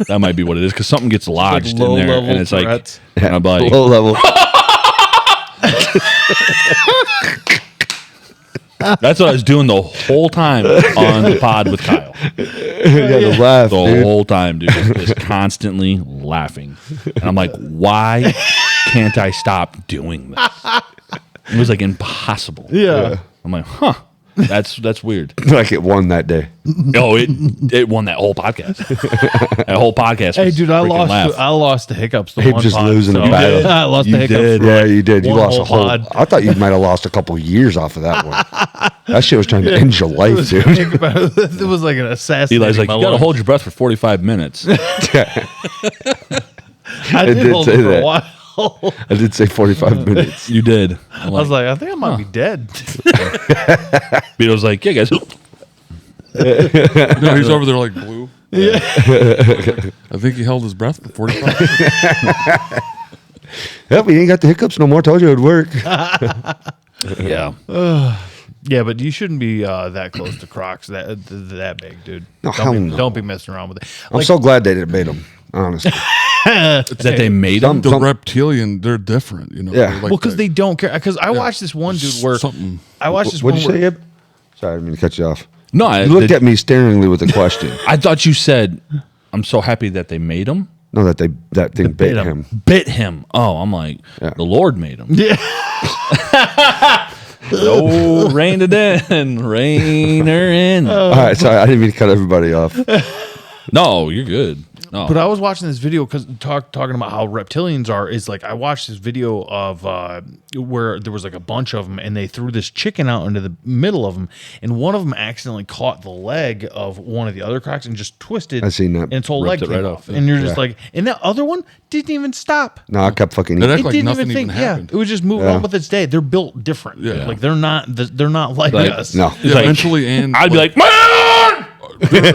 That might be what it is because something gets lodged in there, low-level and it's Tourette's. like, and I'm like, Low level. that's what I was doing the whole time on the pod with Kyle. Yeah, the laugh, The dude. whole time, dude, just constantly laughing, and I'm like, why can't I stop doing this? It was like impossible. Yeah. I'm like, huh, that's weird. Like it won that day. Oh, it won that whole podcast. That whole podcast. Hey, was dude, I freaking laugh. lost the hiccups. The Abe one just pod, losing so- the battle. I lost You the hiccups. did. for Yeah, like you did. You one lost a whole. pod. I thought you might have lost a couple years off of that one. That shit was trying to end your life, dude. Think about it. It was like an assassin. Eli's like, you got to hold your breath for 45 minutes. I It did did hold say it for a that. while. I did say 45 minutes. You did. I was like, I think I might be dead. Vito's like, yeah, guys. No, he's over there like blue. Yeah. I think he held his breath for 45 minutes. Yep, you ain't got the hiccups no more. Told you it would work. Yeah. Yeah, but you shouldn't be that close to Crocs that big, dude. No, hell no. Don't be messing around with it. I'm so glad they didn't made them, honestly. That they made him. The reptilian, they're different, you know. Yeah. They're like well, because that. they don't care. Because I watched this one dude where something. I watched this What'd one you where say, Ib? Sorry, I didn't mean to cut you off. No, You looked at me staringly with a question. I thought you said, I'm so happy that they made him. No, that thing bit him. Bit him. Oh, I'm like, Yeah. the Lord made him. Yeah. No, reined it in. Rein her in. All right, sorry, I didn't mean to cut everybody off. No, you're good. No. But I was watching this video because talking about how reptilians are is like I watched this video of where there was like a bunch of them and they threw this chicken out into the middle of them and one of them accidentally caught the leg of one of the other crocs and just twisted. I seen that. And its whole leg Ripped it came right off. off. And you're just Yeah. like, and that other one didn't even stop. No, I kept fucking That eating. act It like didn't nothing even think. even Yeah, happened. it was just moving Yeah. on with its day. They're built different. Yeah. Like they're not like Like, us. No. It's like- eventually, and I'd be like, man! they're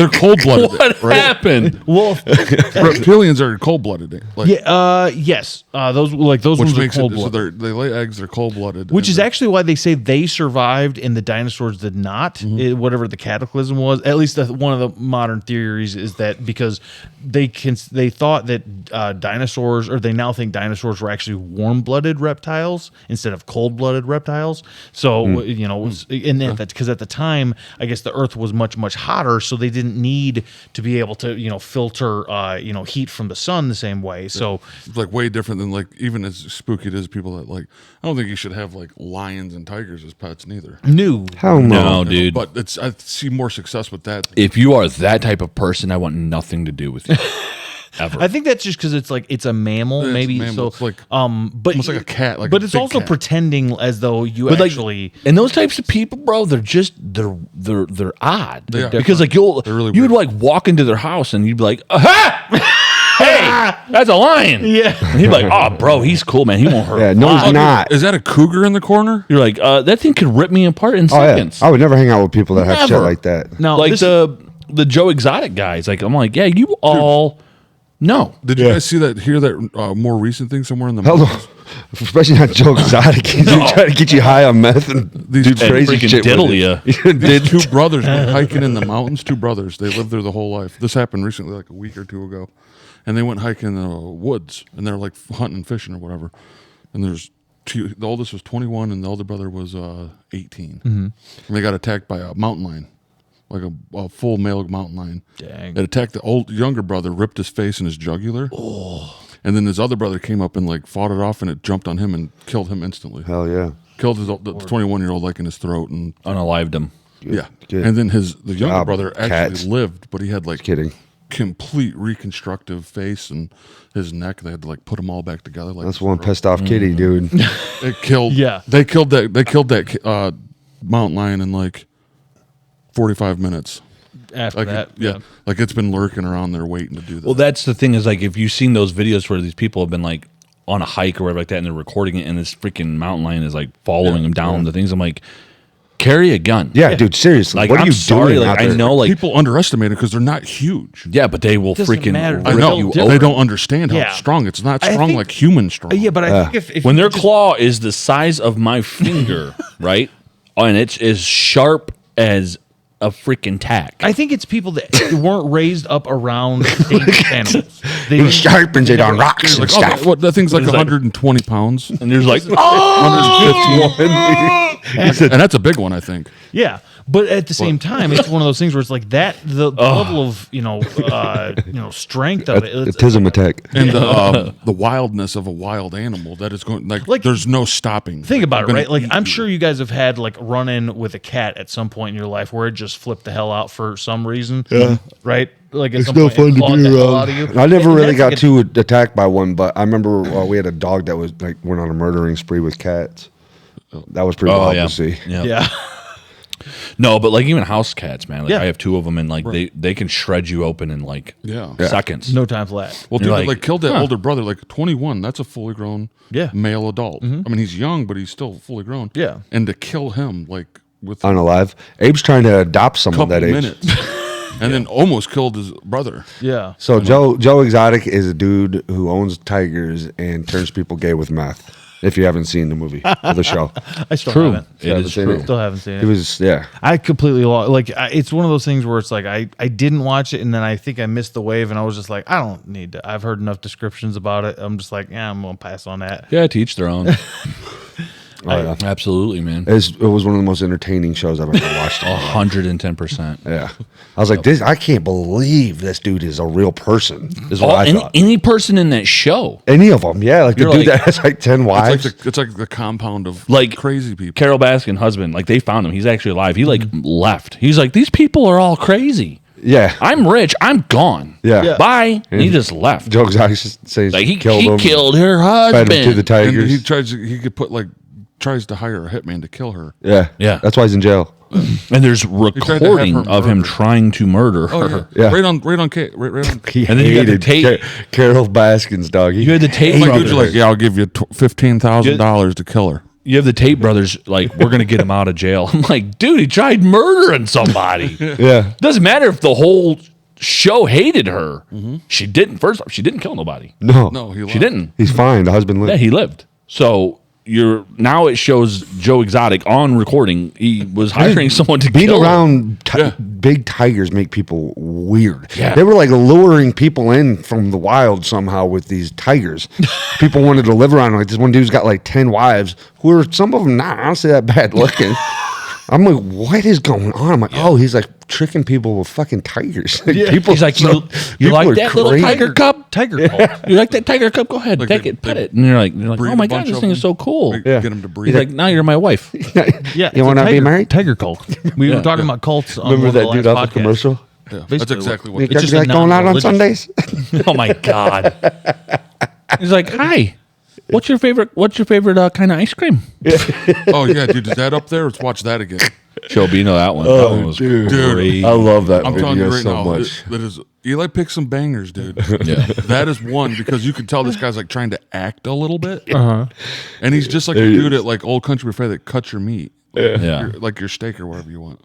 cold blooded. What happened? Well, Reptilians are cold blooded. Like, yeah, yes. Those which ones are makes cold it so blooded. they lay eggs. They're cold blooded. Which is actually why they say they survived and the dinosaurs did not. Mm-hmm. Whatever the cataclysm was, at least one of the modern theories is that because they thought that dinosaurs, or they now think dinosaurs were actually warm-blooded reptiles instead of cold-blooded reptiles. So Hmm. you know, and that because at the time, I guess the Earth was much hotter, so they didn't need to be able to filter heat from the sun the same way. So It's like way different than like even as spooky it is. People that like, I don't think you should have like lions and tigers as pets neither. new. Hell no. No, dude. But I see more success with that. If you are that type of person, I want nothing to do with you. Ever. I think that's just because it's a mammal, It's a maybe. mammal. So It's like- but almost like a cat, like but a it's big also cat. pretending as though you But actually. and those types of people, bro, they're odd. They are. Because like They're really you'd weird. like walk into their house and you'd be like, aha! Hey, that's a lion. Yeah. And he'd be like, oh, bro, he's cool, man. He won't hurt. Yeah, no, flies." he's not. Is that a cougar in the corner? You're like, that thing could rip me apart in Oh yeah, seconds. I would never hang out with people that have shit Never. like that. No, like this- the Joe Exotic guys. Like I'm like, yeah, you all know. Did you guys see that? Hear that more recent thing somewhere in the Hell no. mountains? Especially not Joe Exotic. He's trying to get you high on meth and These do two crazy freaking shit. diddle with ya. it. Did two brothers went hiking in the mountains? Two brothers. They lived there the whole life. This happened recently, like a week or two ago, and they went hiking in the woods, and they're like hunting and fishing or whatever. And there's two. The oldest was 21, and the older brother was 18. And they got attacked by a mountain lion, like a full male mountain lion. Dang. It attacked the younger brother, ripped his face and his jugular. Oh. And then his other brother came up and like fought it off, and it jumped on him and killed him instantly. Hell yeah. Killed the 21-year-old like in his throat, and Unalived him. yeah. Good. And then the younger job, brother actually cats. lived, but he had like Kidding. complete reconstructive face and his neck. They had to like put them all back together. Like That's one pissed off kitty, dude. it killed. Yeah. They killed that mountain lion in like 45 minutes. after Like that, yeah, like it's been lurking around there waiting to do that. Well, that's the thing is like if you've seen those videos where these people have been like on a hike or whatever like that, and they're recording it, and this freaking mountain lion is like following him down the things. I'm like, carry a gun. Yeah, dude, seriously. Like, what are I'm you sorry. doing Like, out I there? know, like, People underestimate it because they're not huge. yeah, but they will Doesn't freaking matter. I rip know. you They'll- over. They don't understand how Yeah. strong. It's not I strong think- like human strong. Yeah, but I think if When you their just- claw is the size of my finger, right, and it's as sharp as a freaking tack. I think it's people that weren't raised up around dangerous animals. He sharpens it on rocks and like, stuff. what, that thing's like It's like- 120 pounds. and there's like, 115. And that's a big one, I think. Yeah, but at the same time, it's one of those things where it's like that the level of strength of it. It's, Autism attack. And the wildness of a wild animal that is going like there's no stopping. think about They're it, right? gonna Like eat I'm you. sure you guys have had like run in with a cat at some point in your life where it just flipped the hell out for some reason. Yeah, right. Like at some point, it clawed the hell out of you. I never And really that's got like a- too attacked by one, but I remember we had a dog that was like went on a murdering spree with cats. That was pretty wild to see. Yeah. No, but like even house cats, man. Like Yeah. I have two of them, and like they can shred you open in like Yeah. seconds. No time flat. Well, You're dude, like, like killed that huh. older brother, like 21. That's a fully grown male adult. I mean, he's young, but he's still fully grown. Yeah. And to kill him, like with Unalive. Abe's trying to adopt a someone couple that age. minutes, and then almost killed his brother. Yeah. So Joe Exotic is a dude who owns tigers and turns people gay with meth. If you haven't seen the movie or the show, I still True. haven't. It Haven't is seen true. it? Still haven't seen it it. was I completely lost. Like it's one of those things where it's like I didn't watch it, and then I think I missed the wave, and I was just like, I don't need to. I've heard enough descriptions about it. I'm just like, yeah, I'm gonna pass on that. Yeah, to each their own. yeah. Absolutely, man. It was one of the most entertaining shows I've ever watched. 110%. Yeah, I was like, I can't believe this dude is a real person. Is what I thought. Any person in that show, Any of them, yeah, like the You're dude like- that has like 10 wives. It's like the compound of Like crazy people. Carol Baskin husband, like they found him. He's actually alive. He like left. He's like, these people are all crazy. yeah, I'm rich. I'm gone. Yeah. Bye. And he just left. Joe Exotic says Like he killed him, killed her fed husband. him to the And tigers. he could put tries to hire a hitman to kill her. Yeah, Yeah. that's why he's in jail. And there's tried to have recording her of him murdered. trying to murder her. Oh yeah, Yeah. right on right on. He And then you got the hated tape. Carol Baskin's dog. You had the tape Like brothers. dudes are like, yeah, I'll give you $15,000 to kill her. You have the tape brothers like, we're gonna get him out of jail. I'm like, dude, he tried murdering somebody. Yeah, Doesn't matter if the whole show hated her. She didn't. First off, she didn't kill nobody. No, he She didn't. he's fine. The husband Yeah, lived. he lived. So now it shows Joe Exotic on recording. He was hiring someone to Being kill her. around Yeah. big tigers make people weird. Yeah. They were like luring people in from the wild somehow with these tigers. People wanted to live around. Like this one dude's got like 10 wives who are some of them not honestly that bad looking. I'm like, what is going on? I'm like, oh, he's like tricking people with fucking tigers. People, He's like, you people like are that little crazy. tiger cub? Tiger cult. You like that tiger cub? Go ahead, Like take they- it, pet they it. And you're like, breed oh a my god, bunch this of thing them. is so cool. Yeah. Get him to breed. He's like, now you're my wife. Yeah, You it's a wanna be tiger- married? Tiger cult. We were talking about cults. On Remember one of that the dude last off the podcasts. commercial? Yeah, that's Basically, exactly what. You It's just like a going out on non-religious- Sundays? Oh my god. He's like, hi. What's your favorite kind of ice cream? Oh yeah, dude, is that up there? Let's watch that again. Shelby, you know that one. That one was dude. great. I love that I'm video telling you right so now, much. that is Eli picks some bangers, dude. Yeah. That is one because you can tell this guy's like trying to act a little bit, Uh-huh. and he's just like a dude at like Old Country Buffet that cuts your meat, Yeah. like your steak or whatever you want.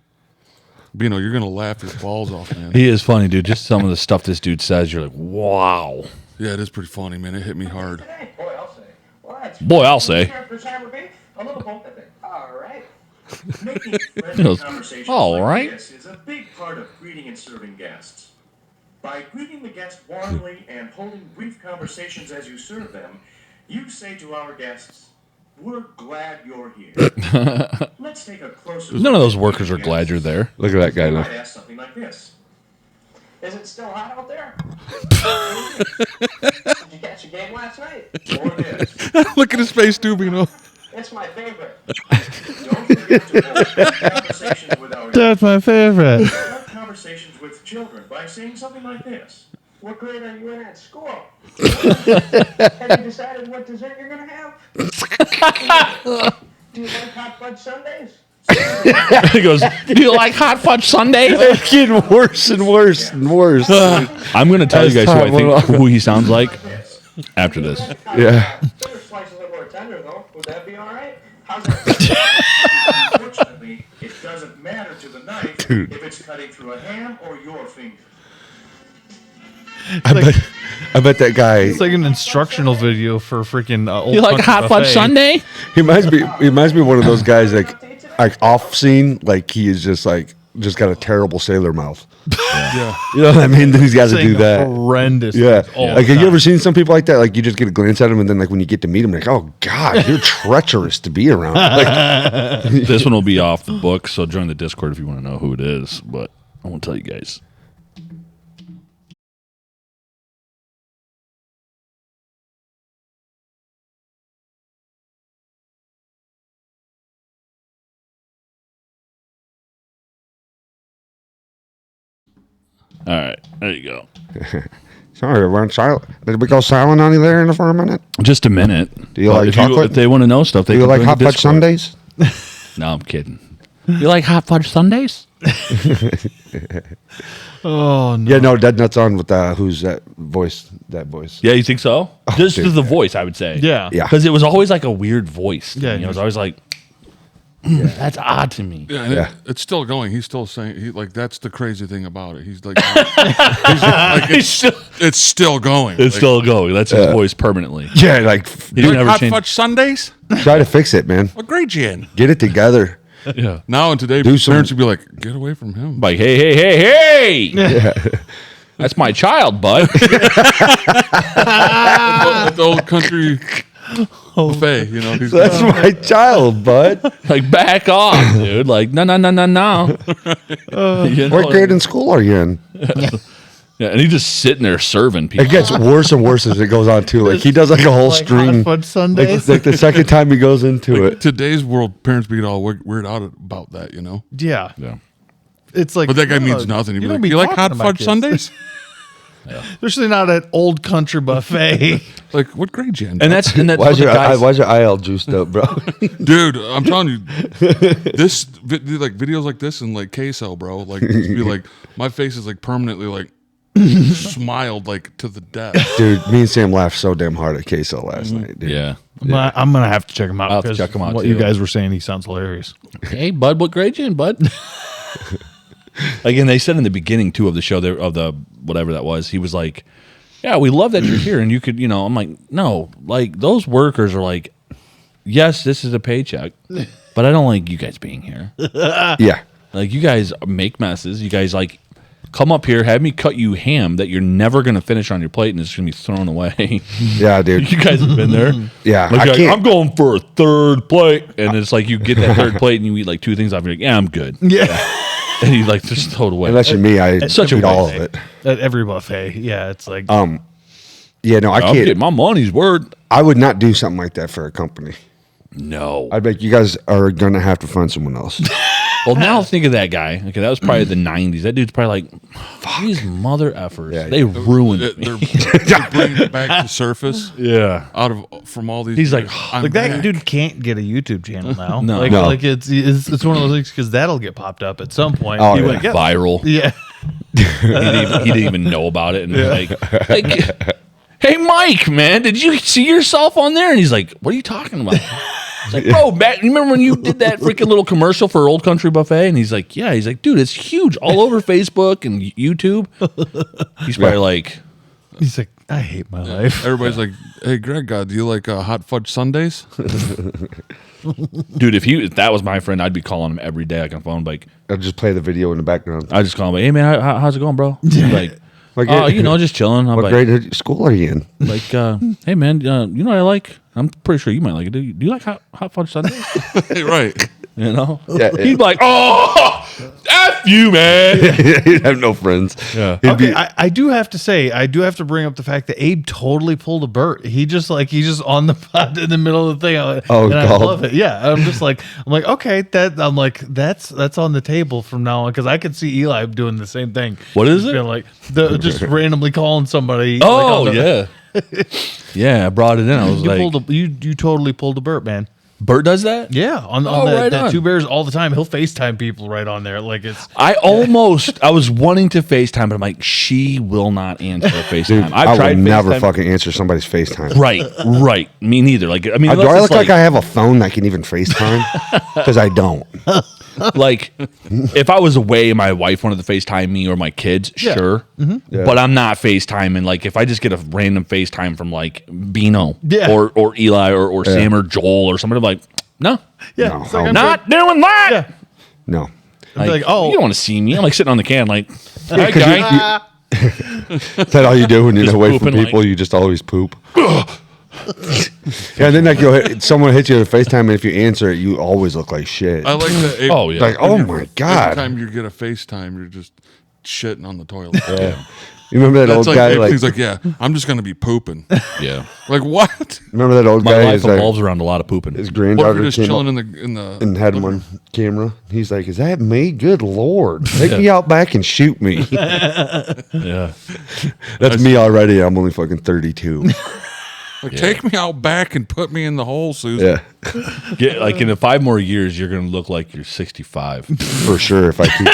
Bino, you're gonna laugh your balls off, man. He is funny, dude. Just some of the stuff this dude says, you're like, wow. Yeah, it is pretty funny, man. It hit me hard. Hey, boy, I'll say. Well, that's Boy, I'll say. For cyber beef, a little both, I think. All right. Making He friendly goes, conversation "All like right." this is a big part of greeting and serving guests. By greeting the guest warmly and holding brief conversations as you serve them, you say to our guests, "We're glad you're here." Let's take a closer look. None of those at workers are greeting glad guests. you're there. Look at that guy You now. might ask something like this: "Is it still hot out there? Did you catch a game last night?" Or this: Look at his face, too, Bino. "It's my favorite." Don't forget to hold conversations with our That's my favorite. Start conversations with children by saying something like this: "What grade are you in at school? Have you decided what dessert you're gonna have? Do you like hot fudge sundaes?" He goes, do you like hot fudge sundaes? It's getting worse and worse and worse. I'm going to tell you guys As time went who he sounds like. Like this. after this. Yeah. Better slice a little more tender, though. Would that be all right? How's that? Unfortunately, it doesn't matter to the knife Dude. if it's cutting through a ham or your finger. I bet that guy. It's like an instructional video for freaking old You like Country hot fudge Buffet. sundae? He reminds me of one of those guys like off scene, like he is just got a terrible sailor mouth. Yeah. You know what I mean? Then he's got to Saying do that. horrendous. Yeah. things all Like, the have you ever time. seen some people like that? Like, you just get a glance at them, and then, like, when you get to meet them, like, oh, God, you're treacherous to be around. Like, This one will be off the book, so join the Discord if you want to know who it is. But I won't tell you guys. All right, there you go. sorry, we're on silent. Did we go silent on you there for a minute? Just a minute. Do you But like if chocolate? if they want to know stuff, they Do you can like join hot the fudge Discord. sundaes? No, I'm kidding. You like hot fudge sundaes? Oh no. Yeah, no, Dead Nuts on with who's that voice? That voice. Yeah, you think so? Just dude. to the voice, I would say. Yeah. Yeah. Because it was always like a weird voice. to Yeah, me. It was always like, that's odd to me. Yeah, and Yeah. it's still going. He's still saying that's the crazy thing about it. He's like, it's still going. It's Like, still going. That's his voice permanently. Yeah, like, He you didn't like ever hot change. fudge sundaes? try to fix it, man. What grade you in? Get it together. Yeah. Now and today, Do some- parents would be like, "Get away from him!" Like, hey. That's my child, bud. At the old country buffet, you know. He's That's my child, bud. Like, back off, dude. Like, no. You know, What grade in school are you in? Yeah, and he's just sitting there serving people. It gets worse and worse as it goes on, too. Like, he does, like, a whole Like string. hot fudge sundaes. Like, the second time he goes into it. today's world, parents be all weird out about that, you know. Yeah. Yeah. It's like, But that guy no, means nothing. He'd be don't like, be "You like talking hot about fudge kids." sundaes?" Especially not at old country buffet. Like, what grade you in? And that's what Why's the your, guys. why's your IL juiced up, bro? Dude, I'm telling you, like videos like this and like queso, bro. Like, just be like, my face is like permanently like smiled like to the death. Dude, me and Sam laughed so damn hard at Queso last night, dude. Yeah. I'm gonna have to check him out. I'll have to because check him out, What too. you guys were saying, he sounds hilarious. Hey, bud, what grade you in, bud? Again, they said in the beginning too of the show, there of the whatever that was, he was like, "Yeah, we love that you're here, and you could, you know." I'm like, "No, like those workers are like, yes, this is a paycheck, but I don't like you guys being here. Yeah. Like, you guys make messes. You guys like come up here, have me cut you ham that you're never gonna finish on your plate, and it's gonna be thrown away. Yeah, dude. You guys have been there. Yeah. Like, I can't. I'm going for a third plate, and it's like you get that third plate and you eat like two things off. You're like, "Yeah, I'm good," Yeah. and you like just throw it away. Unless you're me, I such a eat all of way. it. At every buffet. Yeah, it's like Yeah, no, I I'm can't. getting my money's worth. I would not do something like that for a company. No. I'd be like, you guys are going to have to find someone else. Well, now think of that guy. Okay, that was probably the 90s. That dude's probably like, these mother effers. Yeah. They ruined They're, me. they're bringing it back to surface Yeah. out of from all these. He's like, I'm like that back. dude can't get a YouTube channel now. No. like, No. like it's one of those things because that'll get popped up at some point. Oh, He yeah. went, Viral. yeah. He didn't even know about it. And like, hey, Mike, man, did you see yourself on there? And he's like, what are you talking about? It's like, bro, Matt, you remember when you did that freaking little commercial for Old Country Buffet? And he's like, yeah. He's like, dude, it's huge all over Facebook and YouTube. He's probably like, He's like, I hate my life. Everybody's like, "Hey, Greg, do you like hot fudge sundaes?" dude, if that was my friend, I'd be calling him every day like on the phone. Like, I'll just play the video in the background. I just call him, like, hey man, how's it going, bro? He's like, Like, oh, you know, just chilling. I'm what like, grade school are you in? like, hey man, you know what I like? I'm pretty sure you might like it. Do you like hot fudge sundaes? Right. You know? Yeah, yeah. He'd be like, oh, F you, man. He'd have no friends. Yeah. He'd Okay, be- I do have to say, I do have to bring up the fact that Abe totally pulled a Bert. He's just on the pod in the middle of the thing. Oh, and I God. love it. Yeah, I'm like, okay, that's on the table from now on because I could see Eli doing the same thing. What is Just it? being like just randomly calling somebody. Oh, like, on the- yeah. Yeah, I brought it in. I was You like, you totally pulled a Bert, man. Bert does that? Yeah, on Oh, right that on. Two Bears all the time. He'll FaceTime people right on there. Like it's I was wanting to FaceTime, but I'm like, she will not answer a FaceTime. Dude, I've I tried would never FaceTime. fucking answer somebody's FaceTime. Right. Me neither. Like, I mean, Do unless I it's look like I have a phone that can even FaceTime? Because I don't. like, if I was away and my wife wanted to FaceTime me or my kids, sure. Yeah. But I'm not FaceTiming. Like, if I just get a random FaceTime from like Bino Yeah. or Eli or Sam or Joel or somebody, I'm like, no, yeah, No, it's like I'm I'm not doing that. Yeah. No. Like, oh. you don't want to see me. I'm like sitting on the can, like, hi, guy. Is that all you do when you're Just away from pooping, people? like- You just always poop. Yeah, and then like someone hits you with a FaceTime, and if you answer it, you always look like shit. I like that. Oh, yeah. Like, oh my god! Every time you get a FaceTime, you're just shitting on the toilet. You remember that That's old like, guy? he's like, yeah, I'm just gonna be pooping. Yeah. Like what? Remember that old My guy? life His, like, revolves around a lot of pooping. his What if granddaughter you're just came chilling up in the and had him on camera. He's like, "Is that me? Good lord, take me out back and shoot me." Yeah. That's me already. I'm only fucking 32. Like, take me out back and put me in the hole, Susan. Yeah, Get, like in 5 more years, you're gonna look like you're 65. for sure. If I keep,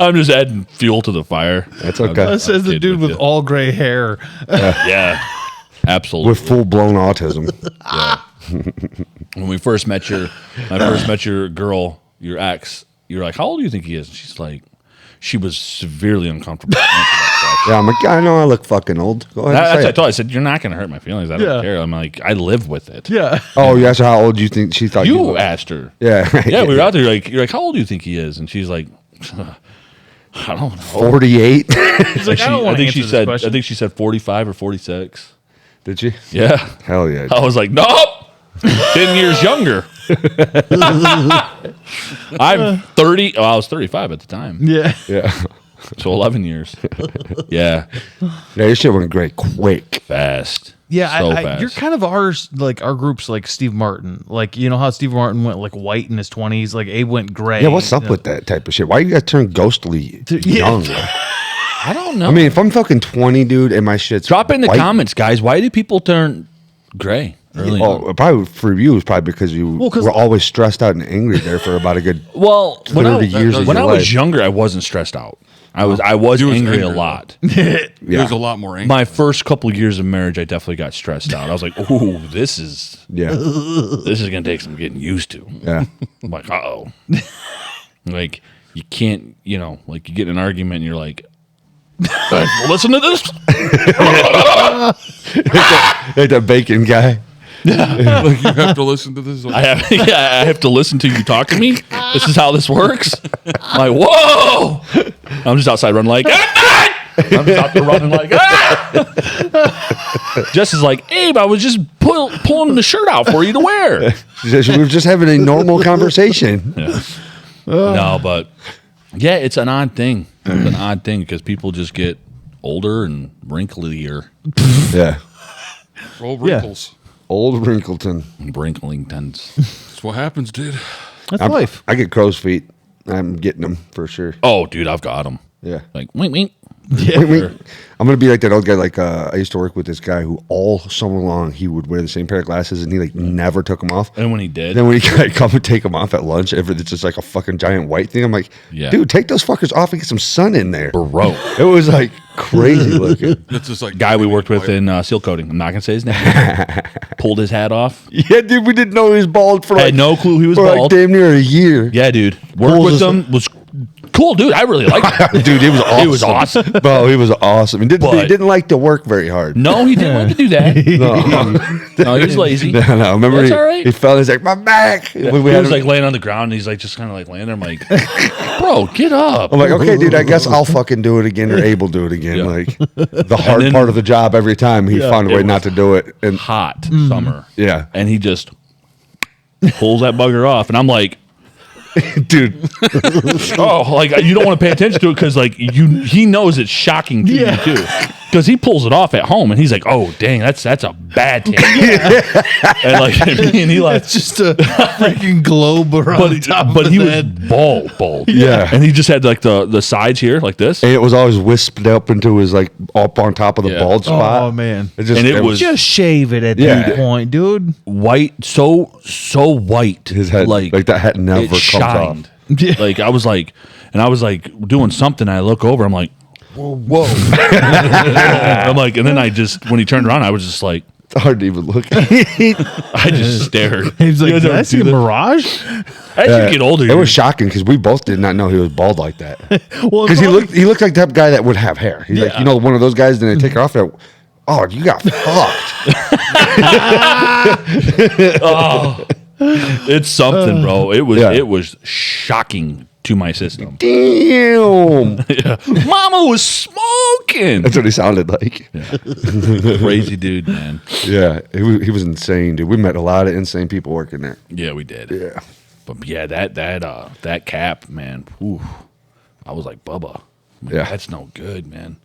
I'm just adding fuel to the fire. that's okay. That says the Kid dude with with you. all gray hair. Yeah, absolutely. With full blown autism. When we first met your girl, your ex, you're like, how old do you think he is? And she's like, she was severely uncomfortable. answering that Yeah, I'm like, I know I look fucking old. Go ahead. question. And I say it. told her, I said, you're not gonna hurt my feelings. I don't Yeah. care. I'm like, I live with it. Yeah. Oh, you asked her how old you think she thought you You looked. asked her. Yeah, right. Yeah, we were out there. You're like, how old do you think he is? And she's like, I don't know. 48. He's like, I don't want to answer this I question. think she said 45 or 46. Did she? Yeah. Hell yeah. I was like, nope. 10 years younger. I'm 30. Oh, I was 35 at the time. Yeah. Yeah. So 11 years. Yeah. Yeah, this shit went great quick. Fast. Yeah, So I, fast. you're kind of ours, like our group's like Steve Martin. Like, you know how Steve Martin went like white in his 20s? Like Abe went gray. Yeah, what's up You know? with that type of shit? Why you guys turn ghostly Yeah. young? I don't know. I mean, if I'm fucking 20, dude, and my shit's drop in the white- comments, guys. Why do people turn gray early on? Oh, probably for you, it's probably because you Well, 'cause- were always stressed out and angry there for about a good Well, when 30 years of when your I was life. younger, I wasn't stressed out. I was You was angry a angry. lot. There's a lot more angry. My first couple of years of marriage, I definitely got stressed out. I was like, "Ooh, this is Yeah. gonna take some getting used to." Yeah. I'm like, "Uh-oh." Like, you can't, like you get in an argument and you're like, listen to this. Like that bacon guy. Like, you have to listen to this. I have to listen to you talk to me. This is how this works. I'm like, whoa! I'm just outside running like, I'm just out there running like, ah! Jess is like, Abe, I was just pulling the shirt out for you to wear. She said, we were just having a normal conversation. No, but yeah, it's an odd thing. It's an odd thing because people just get older and wrinklier. Yeah. Old wrinkles. Old Wrinkleton. Wrinklingtons. That's what happens, dude. That's life. I get crow's feet. I'm getting them for sure. Oh, dude, I've got them. Yeah. Like, wink, wink. I'm gonna be like that old guy. Like I used to work with this guy who all summer long he would wear the same pair of glasses and he like never took them off. And when he did, Then when he like, come and take them off at lunch, if it's just like a fucking giant white thing, I'm like, Yeah. dude, take those fuckers off and get some sun in there. bro. It was like crazy looking. It's just like Guy we worked with in seal coating. I'm not gonna say his name. Pulled his hat off. Yeah, dude, we didn't know he was bald for I like had no clue he was for like bald. damn near a year. Yeah, dude. Work Pulls with his- him was cool, dude. I really liked him. Dude, he was awesome. He was awesome. Bro, he was awesome. He But- didn't like to work very hard. No, he didn't like to do that. No, he was lazy. No, remember That's he, all right. he fell. He's like, my back. He was like laying on the ground and he's like just kind of like laying there. I'm like, bro, get up. I'm like, okay, dude, I guess I'll fucking do it again or Abel do it again. Yeah. Like the hard then- part of the job every time he found a It way not was to do it. And Hot summer. yeah, And he just pulls that bugger off. And I'm like, dude, oh, like you don't want to pay attention to it because like he knows it's shocking to you too. because he pulls it off at home, and he's like, "Oh, dang, that's a bad tan." And like me and Eli, It's just a freaking globe around the top but of he his was head. bald, Yeah. and he just had like the sides here like this, And it was always wisped up into his like up on top of the Yeah. bald spot. Oh, man. It just, And it was- Just shave it at Yeah. that point, dude. white, so white, his head like that head never it comes shined. off. Yeah. Like I was like doing something. I look over, I'm like, whoa. I'm like, and then I just when he turned around, I was just like, It's hard to even look. I just stared. He's like, You guys did ever I see do a that? mirage? As you get older, It was shocking because we both did not know he was bald like that. Well, Because he looked like that guy that would have hair. He's like, Yeah. one of those guys. Then they take it off. And, oh, you got fucked. It's something, bro. It was Yeah. it was shocking to my system. Damn. Mama was smoking. That's what he sounded like. Crazy dude, man. Yeah, he was insane, dude. We met a lot of insane people working there. Yeah, we did. Yeah. But yeah, that cap, man. Whew, I was like, Bubba. I'm like, Yeah. that's no good, man.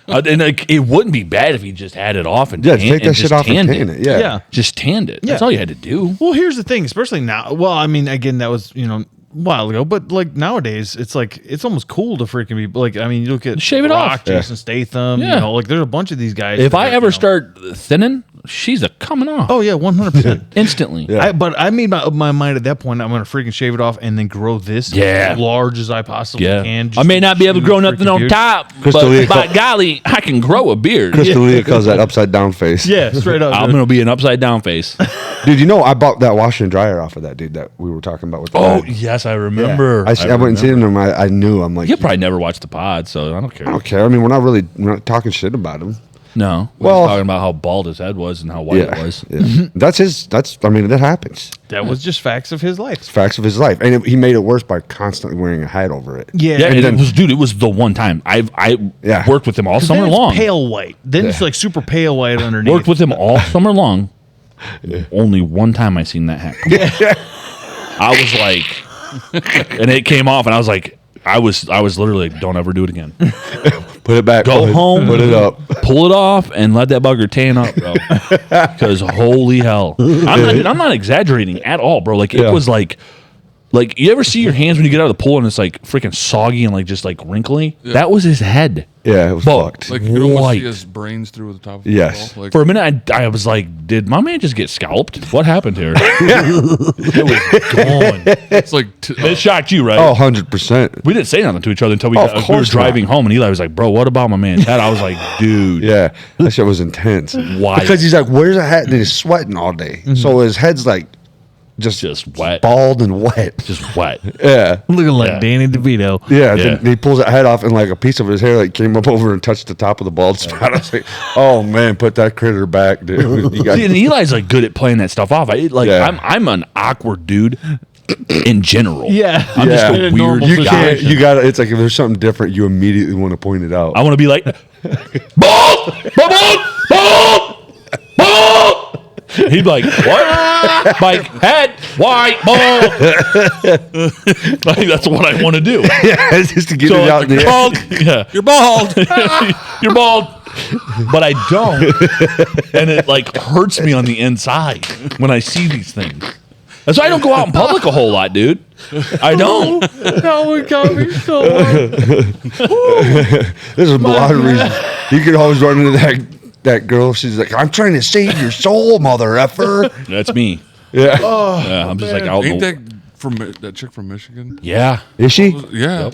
And like, it wouldn't be bad if he just had it off and Yeah, tan- take that and shit just off and tanned tan it. Yeah. Yeah. Just tanned it. That's Yeah. all you had to do. Well, here's the thing, especially now. Well, I mean, again, that was, a while ago, but like nowadays, it's like, it's almost cool to freaking be like, I mean, you look at Shave it Rock, off. Jason Statham, Yeah. like there's a bunch of these guys. If that I are, ever start thinning, she's a coming off. oh yeah, 100%. Instantly. Yeah. But I made my mind at that point. I'm gonna freaking shave it off and then grow this Yeah. as large as I possibly Yeah. can. I may not be able to grow nothing on beard. top, Crystal Lee but by call- golly, I can grow a beard. Crystal Lee calls that upside down face. Yeah, straight up. I'm dude. gonna be an upside down face. Dude, I bought that washer and dryer off of that dude that we were talking about with the Oh guy. yes, I Yeah. remember. I went and seen him. I knew. I'm like, You probably never watched the pod, so I don't care. I don't care. I mean, we're not talking shit about him. No, we're Well- just talking about how bald his head was and how white it was. Yeah. I mean, that happens. That was just facts of his life. It's facts of his life. And he made it worse by constantly wearing a hat over it. Yeah, Yeah, and then- it was, dude. It was the one time I Yeah. worked with him all 'Cause summer then it's long. pale white. Then it's like super pale white underneath. Worked with him all summer long. Only one time I seen that hat. I was like, and it came off, and I was like, I was literally like, don't ever do it again. Put it back. Go bud. home, Put it up. pull it off, and let that bugger tan up, bro. Because holy hell, I'm not exaggerating at all, bro. Like it Yeah. was like you ever see your hands when you get out of the pool and it's like freaking soggy and like just like wrinkly? That was his head. Yeah, it was Bro, fucked. Like you could almost White. see his brains through the top of Yes. his skull. Like, For a minute, I was like, did my man just get scalped? What happened here? It was gone. it's like It shocked you, right? Oh, 100%. We didn't say nothing to each other until we Oh, of we were course driving home, and Eli was like, "Bro, what about my man's head?" I was like, "Dude, Yeah, that shit was intense. Why? Because he's like, wears a hat and he's sweating all day. So his head's like just wet, bald and wet. just wet." Yeah. looking like Yeah. Danny DeVito. Yeah, Yeah. then he pulls that head off and like a piece of his hair like came up over and touched the top of the bald spot. I was like, oh man, put that critter back, dude. You got See, and Eli's like good at playing that stuff off. Yeah. I'm an awkward dude in general. Yeah. I'm Yeah. just In a a weird normal you guy. can't you gotta it's like if there's something different, you immediately want to point it out. I want to be like, bald, bald, bald, bald. He'd be like, what? Like, head, white, bald. Like, that's what I want to do. Yeah, it's just to get So it out like, in the bald, yeah, you're bald, you're bald, but I don't, and it like hurts me on the inside when I see these things. That's why I don't go out in public a whole lot, dude. I don't. That would got me so hard. There's a lot of reasons. You could always run into that girl. She's like, I'm trying to save your soul, mother effer. That's me. Yeah. Yeah, I'm just like out. ain't in the- that from that chick from Michigan? Yeah, Is she? Yeah.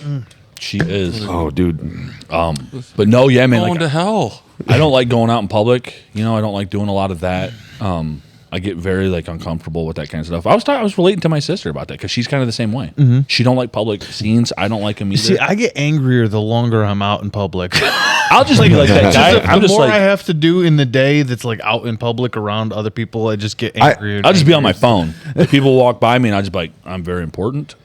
she is. Oh, dude. But no, yeah, man. Going Like, to hell. I don't like going out in public. You know, I don't like doing a lot of that. I get very like uncomfortable with that kind of stuff. I was relating to my sister about that because she's kind of the same way. She don't like public scenes. I don't like them either. See, I get angrier the longer I'm out in public. I'll just be like that guy. the I'm just more like I have to do in the day that's like out in public around other people, I just get angrier. I'll just be on my phone. If people walk by me and I just be like, I'm very important.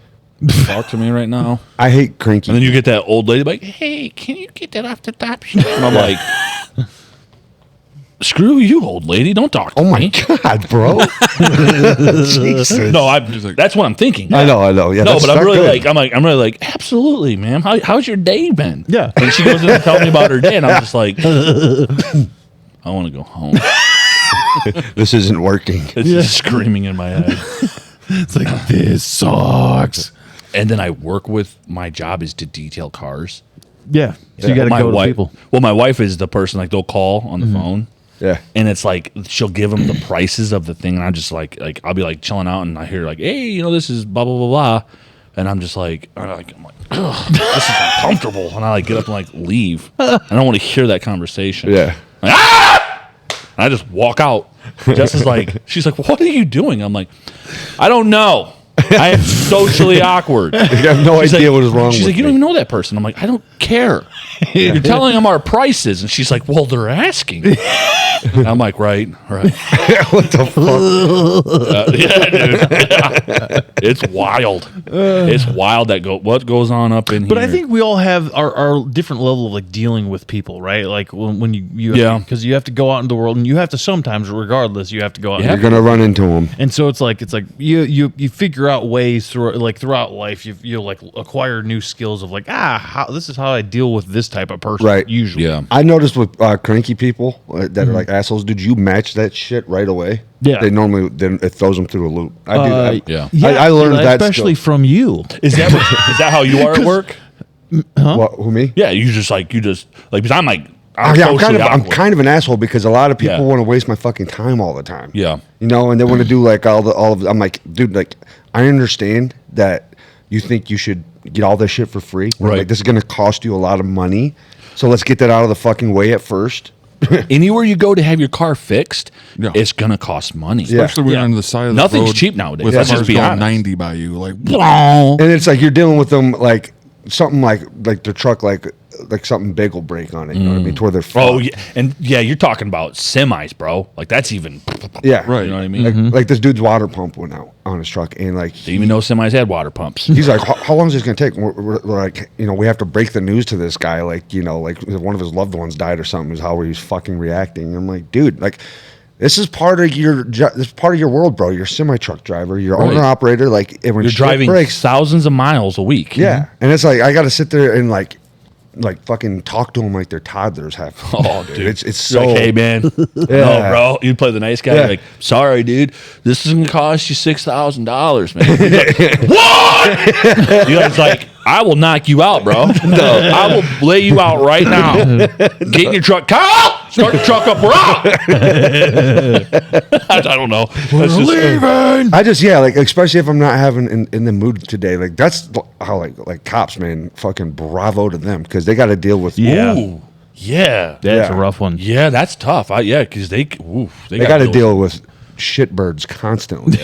Talk to me right now. I hate cranky. And then you get that old lady like, hey, can you get that off the top shelf? And I'm like, screw you, old lady. Don't talk to Oh my me. God, bro. Jesus. No, like- that's what I'm thinking. I know. Yeah, No, that's but I'm not really good. like, I'm really like, absolutely, ma'am. How's your day been? Yeah. And she goes in and tells me about her day, and I'm just like, I want to go home. This isn't working. It's just screaming in my head. It's like, this sucks. And then I work with, my job is to detail cars. Yeah. So you got to My go to wife, people. Well, my wife is the person, like, they'll call on the phone. Yeah. And it's like she'll give them the prices of the thing, and I'm just like I'll be like chilling out, and I hear like, hey, this is blah blah blah blah, and I'm just like, ugh, this is uncomfortable, and I like get up and like leave. I don't want to hear that conversation. Yeah. Like, ah! And I just walk out. Jess is like, she's like, what are you doing? I'm like, I don't know. I am socially awkward. You have no She's idea like, what is wrong She's with like, you me. don't even know that person. I'm like, I don't care. You're telling them our prices, and she's like, well, they're asking. And I'm like, right. What the fuck? Yeah, dude. It's wild. It's wild what goes on up in here. But I think we all have our different level of like dealing with people, right? Like when you Yeah. because you have to go out in the world and you have to sometimes, regardless, you have to go out. Yeah. You're gonna run into him. And so it's like you figure out ways throughout life you like acquire new skills of like this is how I deal with this type of person, Right. usually. Yeah. I noticed with cranky people that are like assholes. Did you match that shit right away? Yeah. They normally then it throws them through a loop. I do that. Yeah. I learned that especially skill. from you. Is that how you are at work? What, who me? Yeah, you just because I'm like I'm socially I'm awkward. kind of an asshole because a lot of people Yeah. want to waste my fucking time all the time. Yeah. You know, and they want to do like all of. I'm like, dude, like I understand that you think you should get all this shit for free. Right. Like this is gonna cost you a lot of money. So let's get that out of the fucking way at first. Anywhere you go to have your car fixed, Yeah. it's gonna cost money. Especially when you're on the side of Nothing's the road cheap nowadays. with Let's cars just be going honest. 90 by you, like And it's like you're dealing with them like something like their truck like something big will break on it. You know what I mean? To where they're Oh fucked. yeah, and yeah, you're talking about semis, bro. Like that's even. Yeah. Right. You know what I mean? Like this dude's water pump went out on his truck, and like Didn't even know semis had water pumps. he's like, how long is this gonna take? We're like, we have to break the news to this guy. Like, like one of his loved ones died or something. Is how he's fucking reacting. I'm like, dude, like, this is part of this is part of your world, bro. You're a semi truck driver. You're Right. owner operator. Like, and when You're shit driving breaks, thousands of miles a week. yeah. And it's like I got to sit there and like fucking talk to them like they're toddlers have. Oh, dude. it's You're so like, hey man, no, bro. You play the nice guy. Yeah. You're like, sorry, dude. This is gonna cost you $6,000, man. He's like, what? You guys like, I will knock you out, bro. No, I will lay you out right now. Get in your truck, Kyle. Start the truck up. We're out. I don't know. That's just, I just like especially if I'm not having in the mood today. Like that's how like cops, man. Fucking bravo to them because they got to deal with Yeah. Ooh, yeah, That's Yeah. a rough one. yeah. That's tough. Because they They got to deal with shitbirds constantly.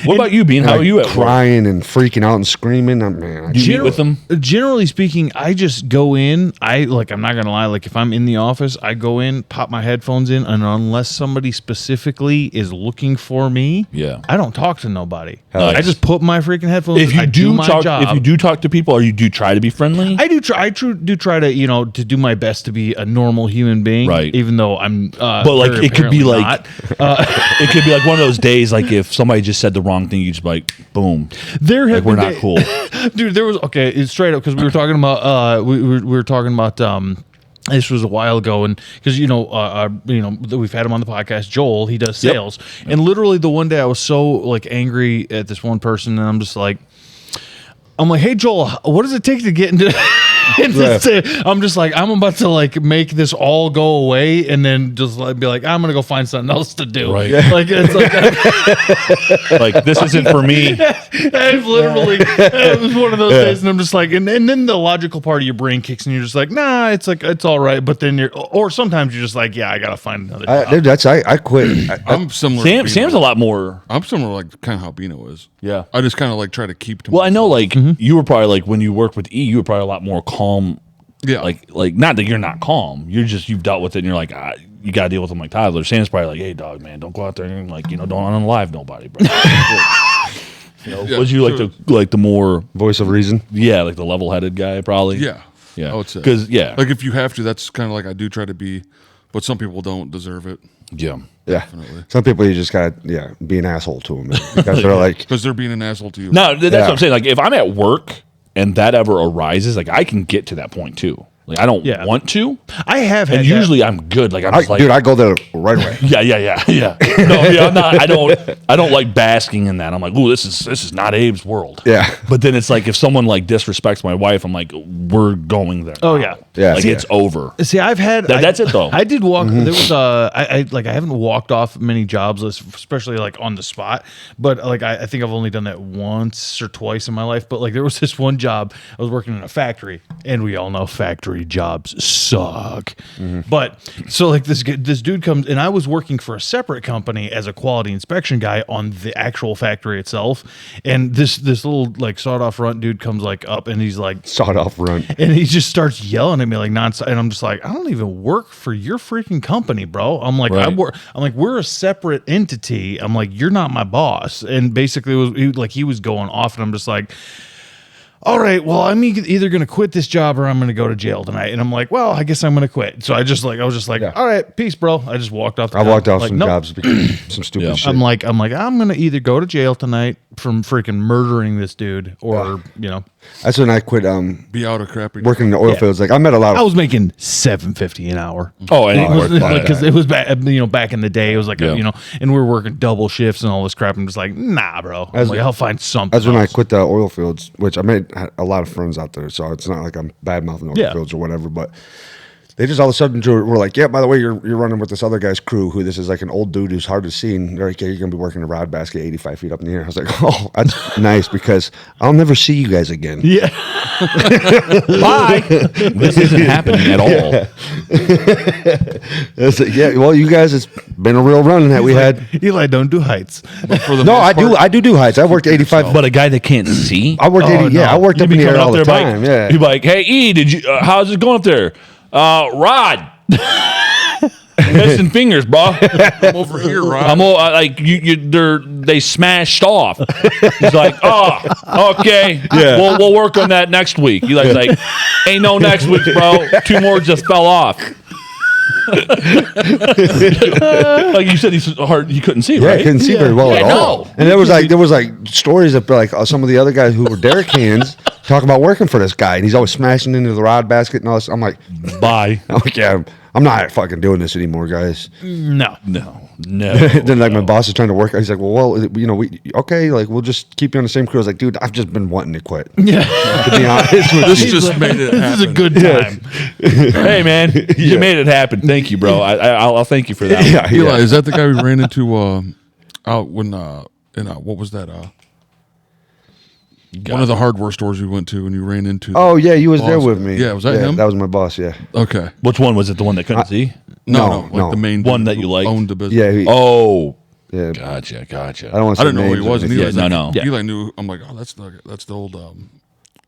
What about you, Bean? How Like, are you at work? crying and freaking out and screaming? Man, Do you meet with them? Generally speaking, I just go in. I'm not gonna lie. Like if I'm in the office, I go in, pop my headphones in, and unless somebody specifically is looking for me, Yeah. I don't talk to nobody. Nice. I just put my freaking headphones. If in, you I do my talk, job. if you do talk to people, or you do try to be friendly, I do try. Do try to to do my best to be a normal human being, Right. Even though I'm. but like very it could be apparently like not. it could be like one of those days. Like if somebody just said the wrong thing, you just be like, boom, There have like we're been not cool. dude. There was it's straight up because we were talking about we were talking about this was a while ago, and because we've had him on the podcast. Joel, he does Yep. sales, and literally the one day I was so like angry at this one person, and I'm like, hey Joel, what does it take to get into? I'm just like, I'm about to like make this all go away, and then just like be like, I'm gonna go find something else to do. Right. Like it's like Like this isn't for me. I've literally, it was one of those days, and I'm just like, and then the logical part of your brain kicks, and you're just like, nah, it's like, it's all right. But then or sometimes you're just like, yeah, I gotta find another job. dude, I quit. I'm similar. to Bino. Sam's a lot more. I'm similar, like kind of how Bino is. Yeah. I just kind of like try to keep to. Well, I know myself. like you were probably like when you worked with E, you were probably a lot more calm. Yeah. Like not that you're not calm. You've dealt with it, and you're like, you gotta deal with them like toddlers. Sam's probably like, hey dog, man, don't go out there and like don't unalive nobody, bro. Yeah, was you like the more Voice of reason. like the level headed guy probably? Yeah. Yeah. I would say because like if you have to, that's kind of like I do try to be, but some people don't deserve it. Yeah. Yeah. Some people you just got to be an asshole to them because they're like, Because they're being an asshole to you. No, that's Yeah. what I'm saying. Like, if I'm at work and that ever arises, like, I can get to that point too. Like, I don't Yeah. want to, I have had and that. usually I'm good. Like, I'm just like, dude, I go there right away. yeah. No, I'm not. I don't like basking in that. I'm like, ooh, this is not Abe's world. Yeah. But then it's like if someone like disrespects my wife, I'm like, we're going there. Oh, now. yeah. Yeah. Like Yeah. it's over. See, I've had That's it, though. I did walk. There was I haven't walked off many jobs, especially like on the spot. But like I think I've only done that once or twice in my life. But like there was this one job I was working in a factory, and we all know factory jobs suck. But so like this dude comes, and I was working for a separate company as a quality inspection guy on the actual factory itself. And this little like sawed off runt dude comes like up, and he's like, Sawed off run. and he just starts yelling at me like nonstop, and I'm just like, I don't even work for your freaking company, bro. I'm like, Right. I'm like, we're a separate entity. I'm like, you're not my boss. And basically, he was going off, and I'm just like, all right, well, I'm either going to quit this job or I'm going to go to jail tonight. And I'm like, well, I guess I'm going to quit. So I was just like, Yeah. all right, peace, bro. I just walked off. I walked off like, some nope. jobs because of some stupid Yeah. shit. I'm like, I'm going to either go to jail tonight from freaking murdering this dude, or That's when I quit Be out of crappy. working in the oil fields. Like I met a lot I of was making $7.50 an hour. Oh, and It was worth it. because it was back, back in the day. It was like Yeah. and we were working double shifts and all this crap. I'm just like, nah, bro. I'm like, I'll find something. That's when I else. quit the oil fields, which I made a lot of friends out there. So it's not like I'm bad mouthing oil Yeah. fields or whatever, but they just all of a sudden were like, yeah, by the way, you're running with this other guy's crew who this is like an old dude who's hard to see. And they're like, yeah, you're going to be working a rod basket 85 feet up in the air. I was like, oh, that's nice because I'll never see you guys again. Yeah. bye. This isn't happening at all. It's like, yeah, well, you guys, it's been a real run that we had. Eli, don't do heights. For the No, most part, I do heights. I worked 85. But a guy that can't see, I worked 80. Yeah, no. I worked You'd up be in the air coming all the up there time. like, Yeah. you'd be like, hey, E, did you? How's it going up there? Rod. Missing fingers, bro. I'm over here, Rod. I'm all, like they smashed off. He's like, oh, okay, yeah. We'll work on that next week. He's like, ain't no next week, bro. 2 more just fell off. Like you said, he's hard. He couldn't see, Yeah, right? I couldn't see very well Yeah, at all. no. And there was like stories of like some of the other guys who were derrick hands talking about working for this guy, and he's always smashing into the rod basket and all this. I'm like, Bye. yeah, I'm not fucking doing this anymore, guys. No. No. Then like my boss is trying to work. He's like, well, we okay, like we'll just keep you on the same crew. I was like, dude, I've just been wanting to quit. Yeah. To be honest with This you. just made it This is a happen. good time. Hey, man, you made it happen. Thank you, bro. I'll thank you for that. Yeah, Eli, yeah. is that the guy we ran into out when what was that? One of the hardware stores we went to, and you ran into. Oh yeah, you was there boss. with me. Yeah, was that him? That was my boss. Yeah. Okay. Which one was it? The one that couldn't see? No, Like no. the main One dude that who you liked? owned the business. Yeah. Oh, Yeah. gotcha. I don't want to. I didn't know who he was. And Yeah, Eli's no, like, no. Yeah. Eli knew. I'm like, oh, that's the old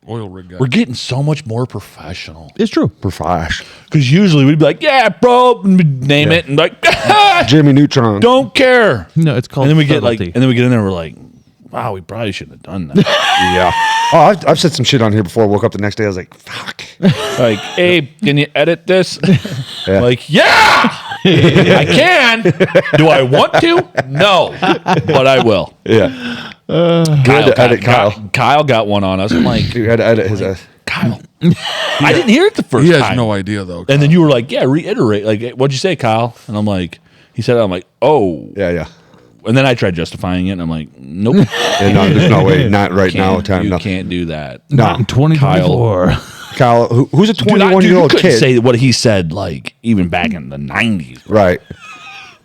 oil rig guy. we're getting so much more professional. It's true. Flash. Because usually we'd be like, yeah, bro, and we'd name it, and like, Jimmy Neutron. don't care. No, it's called. And then we get like, subtlety. and then we get in there, and we're like, wow, we probably shouldn't have done that. Yeah. Oh, I've said some shit on here before. I woke up the next day. I was like, fuck. Like, hey, can you edit this? Yeah. Like, yeah, I can. Do I want to? No, but I will. Yeah. Kyle got one on us. I'm like, You had to edit his. Kyle. I didn't hear it the first He has time. no idea though. And then you were like, yeah, reiterate. Like, what'd you say, Kyle? And I'm like, he said it. I'm like, oh. Yeah. And then I tried justifying it, and I'm like, nope. Yeah, no, there's no way. Not right now. Time. You No. can't do that. Not in 2024. Kyle, who's a Dude, you 21-year-old couldn't kid? say what he said, like, even back in the 90s. Right.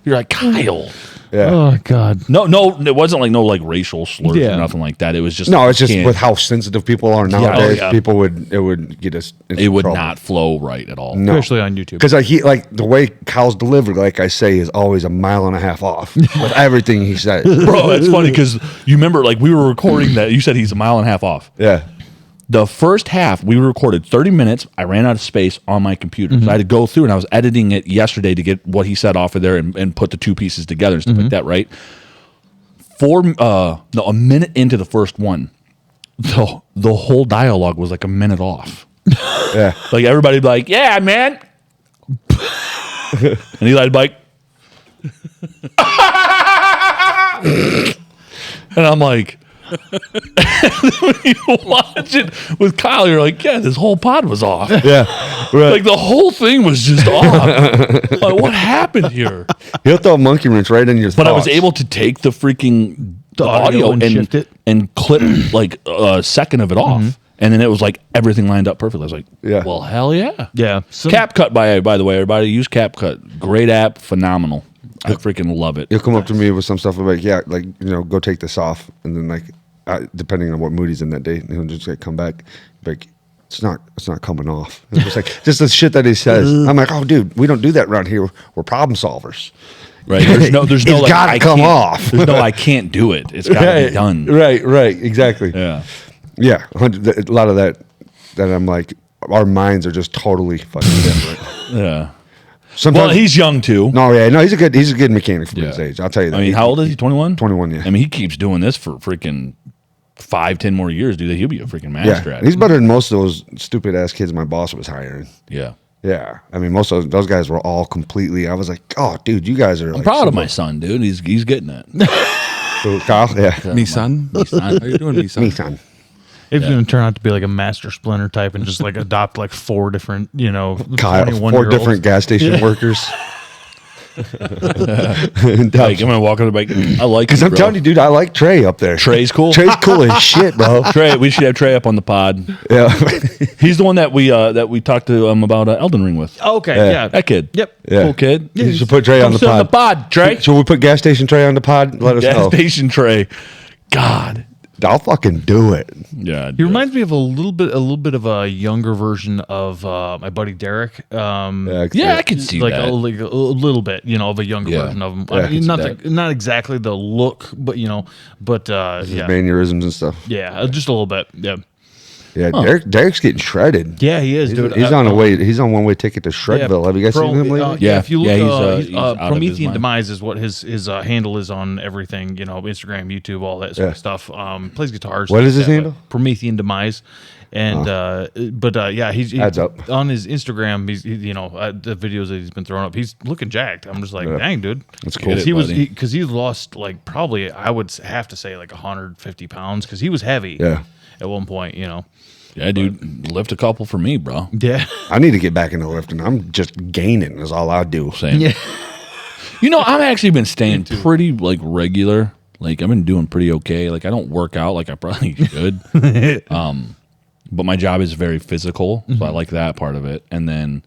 You're like, Kyle. Yeah. Oh God. No, it wasn't like no racial slurs Yeah. or nothing like that. It was just No, it's just can't- with how sensitive people are nowadays. yeah. People would get us. it would not flow right at all. No. Especially on YouTube. Because like the way Kyle's delivered, like I say, is always a mile and a half off with everything he says. Bro, that's funny because you remember, like, we were recording that. You said he's a mile and a half off. Yeah. The first half, we recorded 30 minutes. I ran out of space on my computer. So I had to go through, and I was editing it yesterday to get what he said off of there and put the two pieces together and stuff like that, right? A minute into the first one, the whole dialogue was like a minute off. Yeah. Like, everybody'd be like, yeah, man. And Eli'd be like, And I'm like, when you watch it with Kyle, you're like, yeah, this whole pod was off. Yeah, right. Like the whole thing was just off. Like, what happened here? He'll throw a monkey wrench right in your. But I was thoughts. able to take the freaking audio and shift it. and clip like a second of it off. And then it was like everything lined up perfectly. I was like, Yeah. well, hell yeah. Yeah. CapCut, by the way, everybody use CapCut. Great app, phenomenal. I freaking love it. He'll come up to me with some stuff like, yeah, like, go take this off, and then like, depending on what mood he's in that day, he'll just like come back, like, it's not coming off. It's just like just the shit that he says. I'm like, oh, dude, we don't do that around here. We're problem solvers. Right? There's no It's like, gotta I come can't- off. There's no I can't do it. It's got to be done. Right, exactly. Yeah. Yeah, a lot of that I'm like, our minds are just totally fucking different. Yeah. Sometimes Well, he's young too. no, he's a good mechanic for his age. I'll tell you that. I mean, how old is he? 21? 21, yeah. I mean, he keeps doing this for freaking 5-10 more years, dude. He'll be a freaking master Yeah, at he's it. better than most of those stupid ass kids my boss was hiring. Yeah. Yeah, I mean, most of those guys were all completely. I was like, oh, dude, you guys are. I'm proud of my son, dude. He's getting it. Kyle. Yeah, Me son. son. How you doing, me son? me son. It's going to turn out to be like a master splinter type and just like adopt like 4 different, Kyle, 4 different gas station workers. Like, I'm gonna walk on the bike. I like Because you, I'm bro. telling you, dude, I like Trey up there. Trey's cool. Trey's cool as shit, bro. Trey, we should have Trey up on the pod. Yeah, He's the one that we talked to about Elden Ring with. Okay. Yeah. Yeah. That kid. Yep. Yeah. Cool kid. you should put Trey on the Sit on pod. the pod, Trey. Should we put gas station Trey on the pod? Let us Gas know. station Trey. God. I'll fucking do it. Yeah. He reminds me of a little bit of a younger version of my buddy Derek. Yeah, I can see like that. a little bit, of a younger Yeah. version of him. Yeah, I I can mean, see not that. not exactly the look, but yeah, Mannerisms and stuff. yeah, just a little bit. Yeah, Yeah, Derek's getting shredded. yeah, he is, dude. He's on a way. He's on one way ticket to Shredville. Have you guys seen him lately? Yeah. If you look, Yeah, he's out of his Promethean mind. Demise is what his handle is on everything. Instagram, YouTube, all that sort Yeah. of stuff. Plays guitars. What is his Yeah, but handle? Promethean Demise. And yeah, he's Adds up. on his Instagram. The videos that he's been throwing up. He's looking jacked. I'm just like, dang, dude, That's cool. Get it, He was buddy. because he lost like probably I would have to say like 150 pounds because he was heavy. Yeah. At one point, Yeah, dude. Lift a couple for me, bro. Yeah. I need to get back into lifting. I'm just gaining. Is all I do. Same. Yeah. I've actually been staying pretty like regular. Like I've been doing pretty okay. Like I don't work out like I probably should. But my job is very physical, so I like that part of it. And then,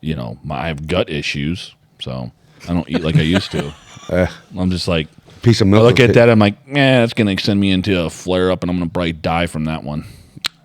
I have gut issues, so I don't eat like I used to. I'm just like, Piece of I milk. look at that, I'm like, that's gonna send me into a flare up, and I'm gonna probably die from that one.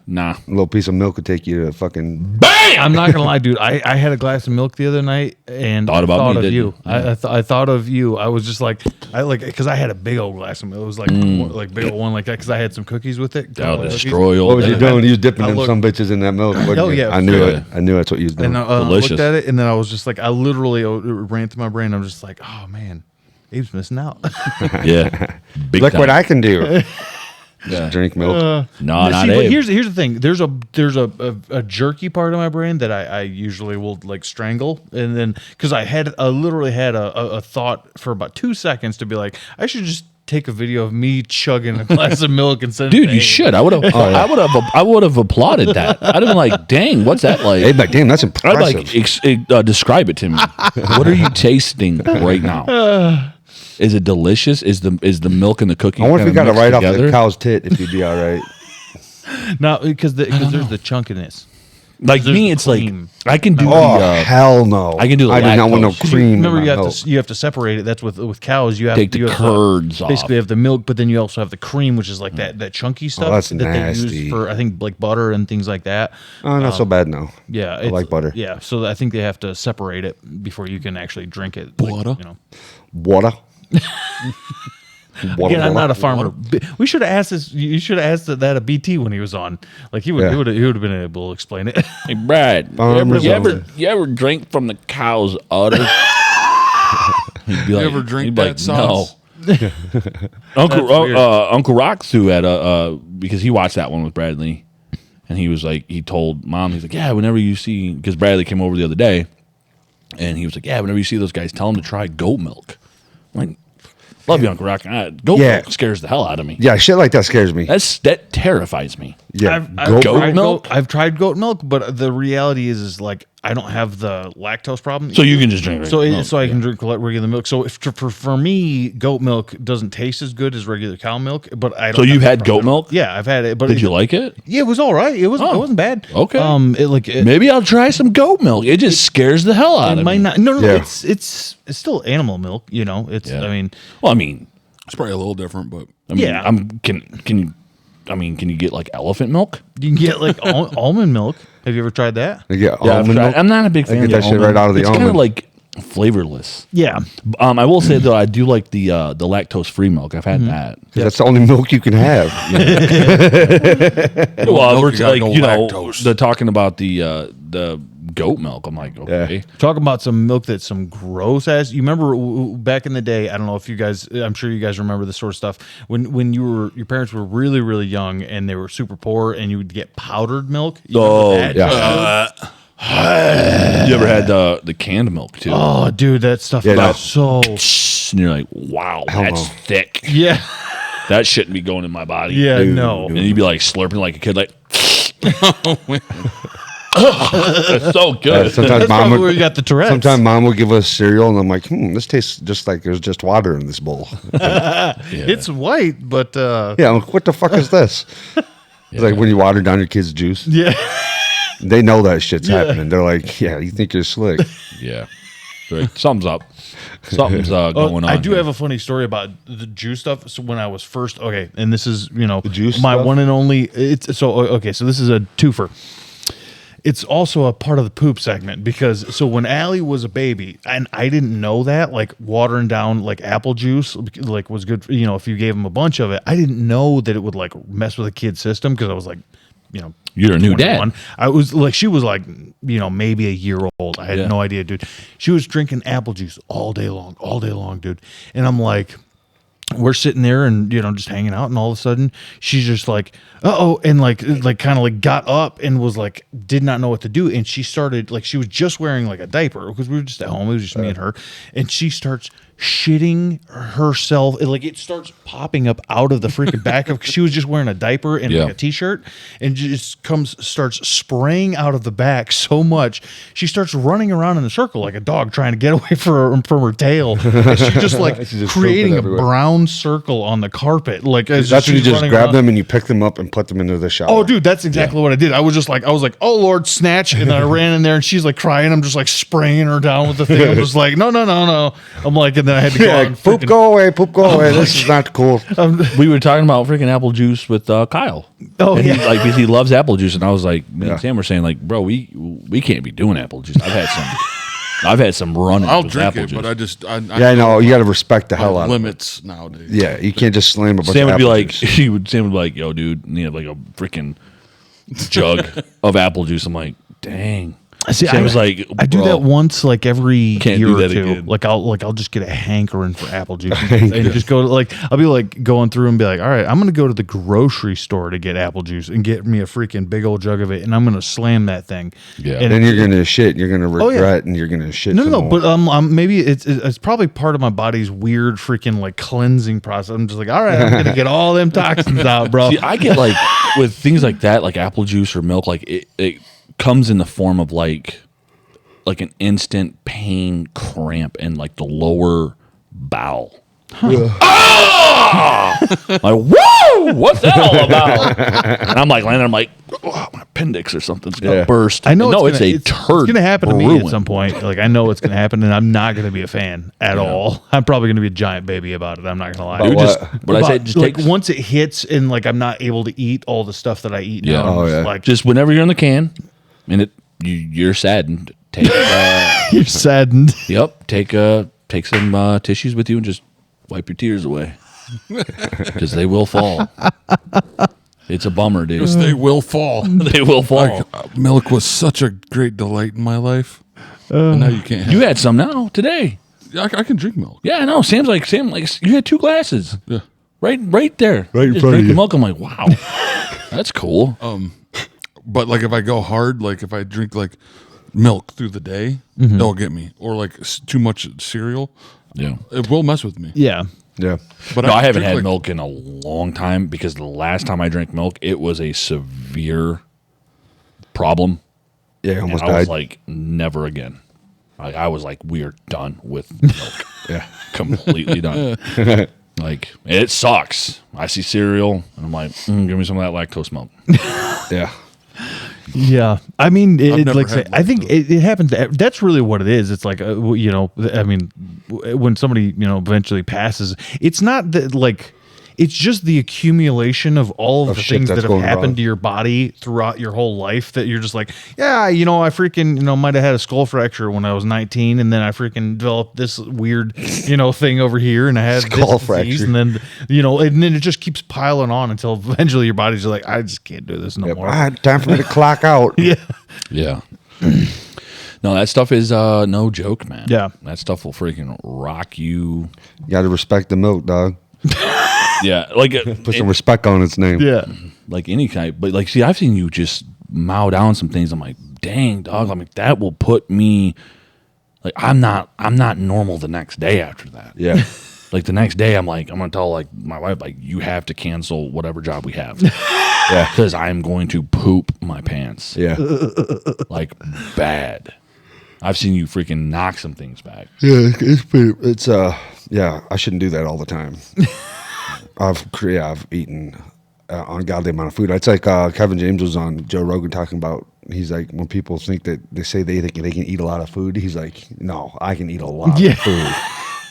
Nah. A little piece of milk would take you to fucking. I'm not gonna lie, dude. I had a glass of milk the other night and Thought about me, of didn't you. you? I thought of you. I was just like, because I had a big old glass of milk. It was like big old one like that because I had some cookies with it. I'll Cookies. destroy all What was you that. doing? You was dipping I them looked- some bitches in that milk. wasn't Oh, you? yeah, I knew yeah. it. I knew that's what you was doing. And I Delicious. looked at it, and then I was just like, I literally it ran through my brain. I'm just like, oh man, Abe's missing out. Yeah. Big Look time. what I can do. Yeah. Drink milk. No, not See, but Abe. here's the thing. There's a jerky part of my brain that I usually will like strangle, and then because I literally had a thought for about 2 seconds to be like, I should just take a video of me chugging a glass of milk and send it Dude, to you Abe. should. I would have. I would have applauded that. I'd have been like, "Dang, what's that like?" Hey, but damn, that's I'd impressive. like describe it to me. What are you tasting right now? Is it delicious? Is the milk and the cookie? I wonder if we got kinda it right mixed off the together? cow's tit if you'd be all right. No, because there's the chunkiness. Like there's me, the it's cream. like I can do Oh the hell no! I can do the I do not want no lactose. cream. Remember, in you my have milk. to separate it. That's with cows. You have Take the you have curds off. Basically, have the milk, but then you also have the cream, which is like that chunky stuff that's that they nasty. use for I think like butter and things like that. Oh, not so bad now. Yeah, I like butter. Yeah, so I think they have to separate it before you can actually drink it. Butter? Water. Again, I'm not a farmer. We should have asked this. You should have asked that of BT when he was on. Like he would, Yeah. he would have been able to explain it. Hey, Brad, Farmers you ever drink from the cow's udder? He'd be like, ever drink he'd be that sauce? No. Uncle weird. Uncle Roxu had because he watched that one with Bradley, and he was like, he told Mom, he's like, yeah, whenever you see, because Bradley came over the other day, and he was like, yeah, whenever you see those guys, tell them to try goat milk. Like, love you, Uncle Rock. Goat Yeah. milk scares the hell out of me. Yeah, shit like that scares me. That terrifies me. Yeah, I've Goat tried milk? I've tried goat milk, but the reality is like I don't have the lactose problem. So you can just drink So, regular milk, I can drink regular milk. So for me, goat milk doesn't taste as good as regular cow milk. But I don't. So you've have that had goat problem. milk? Yeah, I've had it. But Did you like it? Yeah, it was all right. It wasn't bad. Okay. It Maybe I'll try some goat milk. It just scares the hell out it of might me. not. No, Yeah. it's still animal milk. You know, it's. Yeah. I mean, Well, I mean, It's probably a little different, but Yeah. Can you? I mean, can you get like elephant milk? you can get like almond milk. Have you ever tried that? They get Yeah, I've almond tried- milk. I'm not a big I fan. get of that shit almond. right out of the It's kind of almond. like flavorless. Yeah. I will say though, I do like the lactose free milk. I've had that. 'Cause that's the only milk you can have. Well, milk, we're you gotta like go you know, lactose. they're talking about the goat milk. I'm like, okay, Talking about some milk that's some gross ass. You remember back in the day? I don't know if you guys. I'm sure you guys remember this sort of stuff. When your parents were really really young and they were super poor and you would get powdered milk. You remember that? yeah. You ever had the canned milk too? Oh, dude, that stuff Yeah, is no. so. And you're like, wow, Hell that's no. thick. Yeah. That shouldn't be going in my body. Yeah. No. And you'd be like slurping like a kid, like. It's so good. Sometimes That's mom probably where would, you got the Tourette's. sometimes mom would give us cereal, and I'm like, this tastes just like there's just water in this bowl. It's white, but Yeah, I'm like, what the fuck is this? It's like when you water down your kid's juice. yeah. They know that shit's happening. They're like, yeah, you think you're slick. Yeah. Right. Something's up. Something's going on. I do here. have a funny story about the juice stuff. So when I was first and this is the juice my stuff? one and only. It's so okay. So this is a twofer. It's also a part of the poop segment because so when Allie was a baby and I didn't know that like watering down like apple juice like was good. If you gave him a bunch of it, I didn't know that it would like mess with a kid's system because I was like, You're a new 21. dad. I was like, she was like, maybe a year old. I had Yeah. no idea, dude. She was drinking apple juice all day long, dude. And I'm like, we're sitting there and just hanging out, and all of a sudden she's just like, uh-oh, and like kind of like got up and was like, did not know what to do, and she started like she was just wearing like a diaper because we were just at home. It was just me and her, and she starts shitting herself. It starts popping up out of the freaking back of. She was just wearing a diaper and Yeah. like a t-shirt, and just starts spraying out of the back so much. She starts running around in a circle like a dog trying to get away from her tail. And she's just like She's just creating pooping a everywhere. brown circle on the carpet. Like as That's when you she's just running grab around. them and you pick them up and put them into the shower. Oh, dude, that's exactly what I did. I was like, oh Lord, snatch, and then I ran in there, and she's like crying. I'm just like spraying her down with the thing. I'm just like, no. I'm like, and then I had to go Yeah, out and poop, freaking- go away, poop, go away. This is not cool. We were talking about freaking apple juice with Kyle. Oh, and yeah. he, because he loves apple juice, and I was like, me Yeah. and Sam were saying like, bro, we can't be doing apple juice. I've had some running. I'll with drink apple it. juice. But I just I Yeah, I know. You got to respect the hell out of it. limits nowadays. Yeah, you can't just slam a bunch Sam of would be apple like, juice. Sam would be like, yo, dude, you have like a freaking jug of apple juice. I'm like, dang. See, Sam was like, I do bro, that once, like every Can't year do or that two. again. Like I'll just get a hankering for apple juice and just go like I'll be like going through and be like, all right, I'm gonna go to the grocery store to get apple juice and get me a freaking big old jug of it, and I'm gonna slam that thing. Yeah. And Then you're gonna shit. You're gonna Oh, yeah. regret, and you're gonna shit. no, some more. but maybe it's probably part of my body's weird freaking like cleansing process. I'm just like, all right, I'm gonna get all them toxins out, bro. See, I get like with things like that, like apple juice or milk, like it comes in the form of like an instant pain cramp in like the lower bowel. Ah! Like, whoa, what's that all about? And I'm like laying there, I'm like, oh, my appendix or something's gonna Yeah. burst. I know no, it's it's gonna happen to me ruin. at some point. Like I know it's gonna happen, and I'm not gonna be a fan at all. I'm probably gonna be a giant baby about it. I'm not gonna lie. Dude, What? but I About, said just like take once it hits and like I'm not able to eat all the stuff that I eat Yeah. now. I'm Oh, just yeah. like just whenever you're in the can and you're saddened, take you're saddened. yep, take some tissues with you and just wipe your tears away. Because they will fall. It's a bummer, dude. Because they will fall. They will fall. Like, milk was such a great delight in my life. And now you can't have You had some now today. it. I can drink milk. Yeah, I know. Sam like you had 2 glasses. Yeah. Right there. Right in Just front of drinking you. milk. I'm like, wow. That's cool. But like if I go hard, like if I drink like milk through the day, Mm-hmm. it'll get me. Or like too much cereal. Yeah. It will mess with me. Yeah. Yeah. But No, I haven't drink, had like, milk in a long time because the last time I drank milk, it was a severe problem. Yeah, And almost I was died. like, never again. Like, I was like, we are done with milk. Yeah. Completely done. Like, it sucks. I see cereal and I'm like, give me some of that lactose milk. Yeah. Yeah, I mean, I've it, never like I say, had I think lactose. it happens. That's really what it is. It's like you know, I mean, when somebody eventually passes, it's not that like. It's just the accumulation of all of the shit things that that's have going happened wrong. to your body throughout your whole life that you're just like, yeah, I freaking, might have had a skull fracture when I was 19, and then I freaking developed this weird, thing over here, and I had Skull this disease, fracture. and then, and then it just keeps piling on until eventually your body's like, I just can't do this no Yep. more. Time for me to clock out. Yeah. Yeah. No, that stuff is no joke, man. Yeah. That stuff will freaking rock you. You got to respect the milk, dog. Yeah. Like, Put some respect on its name. Yeah. like any kind. But like, see, I've seen you just mow down some things. I'm like, dang, dog. I'm like, that will put me like I'm not normal the next day after that. Yeah. Like the next day, I'm like, I'm gonna tell like my wife, like, you have to cancel whatever job we have. Yeah. Because I'm going to poop my pants. Yeah. Like bad. I've seen you freaking knock some things back. Yeah, it's yeah, I shouldn't do that all the time. I've eaten ungodly amount of food. It's like Kevin James was on Joe Rogan talking about. He's like, when people think that they say they think they can eat a lot of food, he's like, no, I can eat a lot Yeah. of food.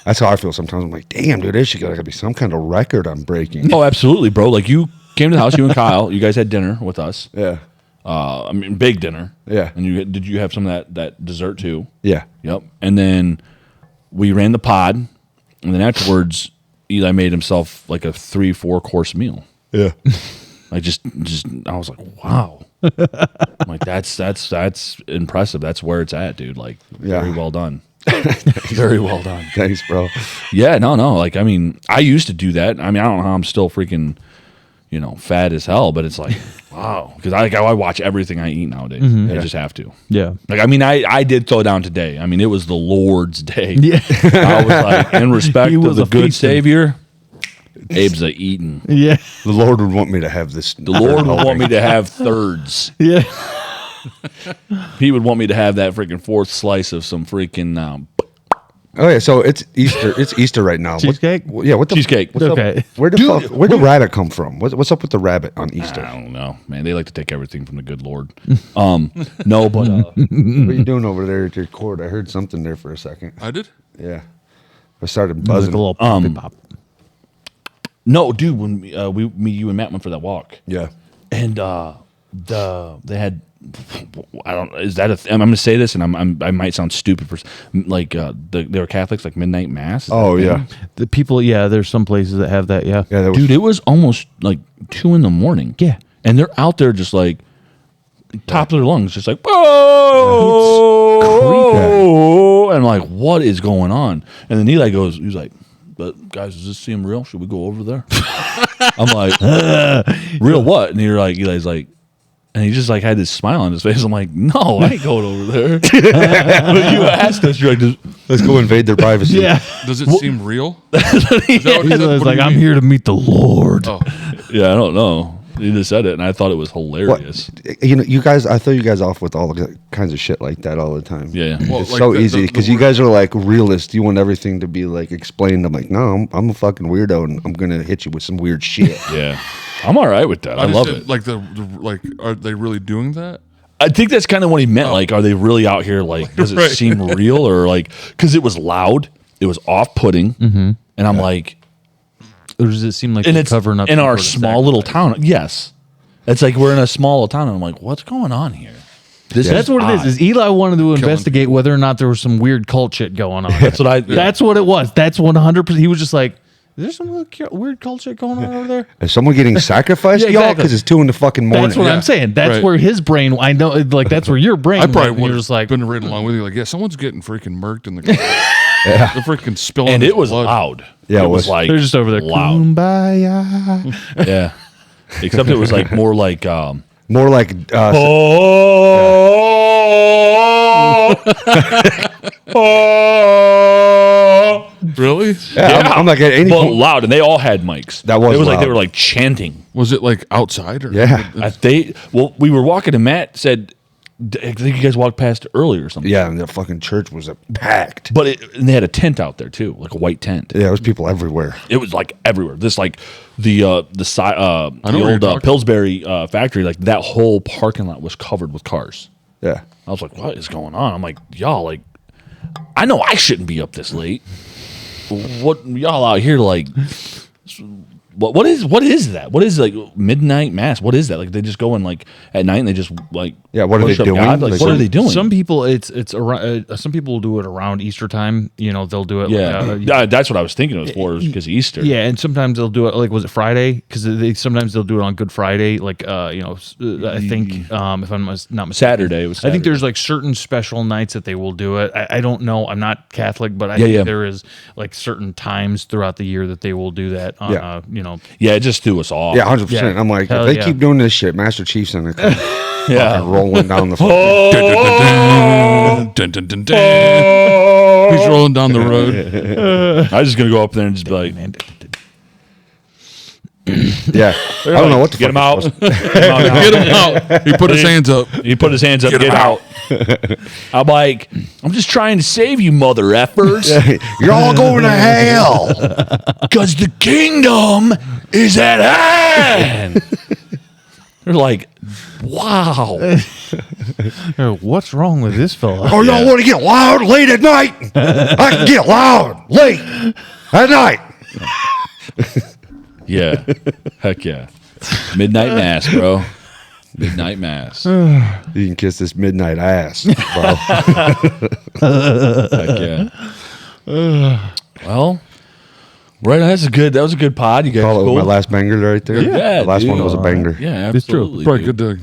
That's how I feel sometimes. I'm like, damn, dude, there should gotta be some kind of record I'm breaking. Oh, absolutely, bro. Like you came to the house, you and Kyle, you guys had dinner with us. Yeah, I mean, big dinner. Yeah. And did you have some of that dessert too? yeah, Yep. And then we ran the pod, and then afterwards, Eli made himself like a 3-4 course meal. yeah. Like just I was like, wow. I'm like that's impressive. That's where it's at, dude. Like Yeah. very well done. Very well done. Thanks, bro. Yeah, no. Like, I mean, I used to do that. I mean, I don't know how I'm still freaking, fat as hell, but it's like, wow. Because I watch everything I eat nowadays. I just have to. Yeah. Like, I mean, I did throw down today. I mean, it was the Lord's day. Yeah. I was like, in respect He of was the a good feasting. Savior, Abe's a eating. Yeah. The Lord would want me to have this. The Lord would want me to have thirds. Yeah. He would want me to have that freaking fourth slice of some freaking Oh yeah, so it's Easter. It's Easter right now. Cheesecake? Yeah, what the Cheesecake. What's Okay. Up? Where the rabbit come from? What's up with the rabbit on Easter? I don't know, man. They like to take everything from the good Lord. No, but What are you doing over there at your cord? I heard something there for a second. I did. Yeah, I started It was like buzzing. a little poppy pop. no, dude. When you and Matt went for that walk, Yeah, and they had. I don't. Is that a? I'm going to say this, and I might sound stupid for like they were Catholics, like midnight mass. Is that Oh a thing? yeah, The people, there's some places that have that. Yeah. yeah. That was, Dude, it was almost like 2 a.m. Yeah. and they're out there just like top of their lungs, just like whoa, and I'm like, what is going on? And then Eli goes, he's like, "But guys, does this seem real? Should we go over there?" I'm like, real what? And you're like, Eli's like, and he just like had this smile on his face. I'm like, no, I ain't going over there. But you asked us, you're like, let's go invade their privacy. Yeah. Does it seem real? Is that what- He's what do like, you I'm mean? here to meet the Lord. Oh, yeah, I don't know. He just said it, and I thought it was What, hilarious. you guys, I throw you guys off with all kinds of shit like that all the time. Yeah. well, It's like so the- easy the because you word- guys are like realists. You want everything to be like explained. I'm like, no, I'm a fucking weirdo, and I'm gonna hit you with some weird shit. Yeah. I'm all right with that. I just love said, it. Like like, are they really doing that? I think that's kind of what he meant. Like, are they really out here? Like, does it Right. seem real or like, because it was loud, it was off putting, and I'm like, Or does it seem like and they're it's covering up in some our sort of small little sacrifice? town. Yes. It's like we're in a small little town, and I'm like, what's going on here? This That's what it odd. is Eli wanted to investigate whether or not there was some weird cult shit going on. That's what I. That's what it was. That's 100%. He was just like, is there some weird cult shit going on over there? Is someone getting sacrificed, Yeah, y'all? exactly. Because it's 2 in the fucking morning. That's what I'm saying. That's Right. where his brain, I know, like, that's where your brain I probably went, and would you're have just like, been right along with you. Like, yeah, someone's getting freaking murked in the car. They're freaking spilling. And his it was blood. loud. Yeah, it it was was. like they're just over there. loud. Kumbaya. Yeah. Except it was like more like. More like Really? Yeah, I'm like at any But point. loud, and they all had mics. That was It was like they loud. were like chanting. Was it like outside or? Yeah. We were walking, and Matt said, I think you guys walked past earlier or something. Yeah, and the fucking church was packed. But and they had a tent out there too, like a white tent. Yeah, there was people everywhere. It was like everywhere. This like the I know old what you're talking. Pillsbury factory, like that whole parking lot was covered with cars. Yeah. I was like, what is going on? I'm like, y'all, like, I know I shouldn't be up this late. What y'all out here like? What is that? What is like midnight mass? What is that? Like they just go in like at night and they just like Yeah, what are they worship doing? God? Like, Like, what are they doing? Some people, it's around. Some people will do it around Easter time. You know, they'll do it. yeah, that's what I was thinking it was for because Easter. Yeah, and sometimes they'll do it. Like, was it Friday? Because sometimes they'll do it on Good Friday. Like, I think if I'm not mistaken, Saturday. It was I think Saturday. there's like certain special nights that they will do it. I don't know. I'm not Catholic, but I Yeah, think yeah. there is like certain times throughout the year that they will do that. On, Yeah. Yeah, it just threw us off. Yeah, 100%. Yeah. I'm like, Hell if they yeah. keep doing this shit, Master Chief's gonna come yeah. fucking rolling down the fucking. Dun, dun, dun, dun. He's rolling down the road. I was just gonna go up there and just be like, Yeah, I don't know what the get him fuck out. it's Get him out. He put his hands up. He put his hands up. Get, out. I'm like, I'm just trying to save you, mother effers, supposed- You're all going to hell. because the kingdom is at hand. They're like, wow. What's wrong with this fella? Oh, y'all want to get loud late at night? I can get loud late at night. Yeah. Heck yeah. Midnight mass, bro. Midnight mass. You can kiss this midnight ass, bro. Heck yeah. Well, right. That was a good pod. You guys Call it cool? my last banger right there. Yeah, the last dude. one was a banger. Yeah, It's true. absolutely. Probably dude. good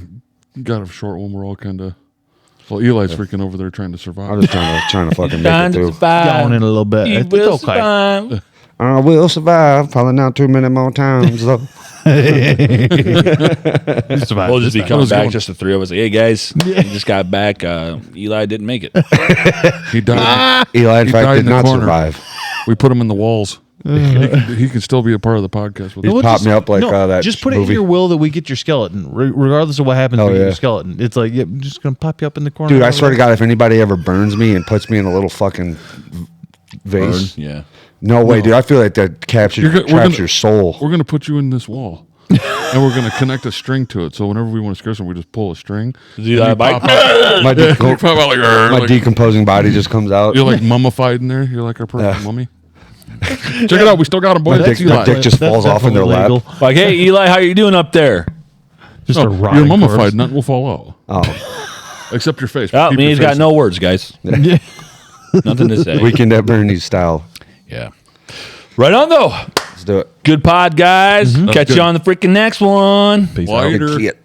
to got a short one. We're all kind of. Well, Eli's freaking over there trying to survive. I'm just trying to fucking make it through. Down in a little bit. It's okay. I will survive. Probably not too many more times though. We'll just be coming How's it back, going? just the three of us. Like, hey guys, we just got back. Eli didn't make it. He died. Eli, in He fact, died did in the not corner. survive. We put him in the walls. He can still be a part of the podcast with He's us. popped me up like that. Just put it movie. in your will that we get your skeleton, regardless of what happens Oh, to yeah. your skeleton. It's like, yeah, I'm just gonna pop you up in the corner. Dude, I swear to God, if anybody ever burns me and puts me in a little fucking vase, Yeah. no way, dude. I feel like that traps We're your gonna- soul. We're gonna put you in this wall, and we're gonna connect a string to it. So whenever we want to scare someone, we just pull a string. Do that bike? My, You pop out like, my like decomposing body just comes out. you're like mummified in there. You're like our perfect Yeah. mummy. Check it out. We still got him, boy. My That's dick, my Eli. dick just falls off in their lap. Like, hey Eli, how you doing up there? Just No, a rotting you're mummified. corpse. Nothing will fall out Oh, except your face. Oh, Keep me, your he's got face. no words, guys. Nothing to say. Weekend at Bernie's style. Yeah. Right on though. Let's do it. Good pod, guys. Catch good. you on the freaking next one. Peace out. Later. Good shit.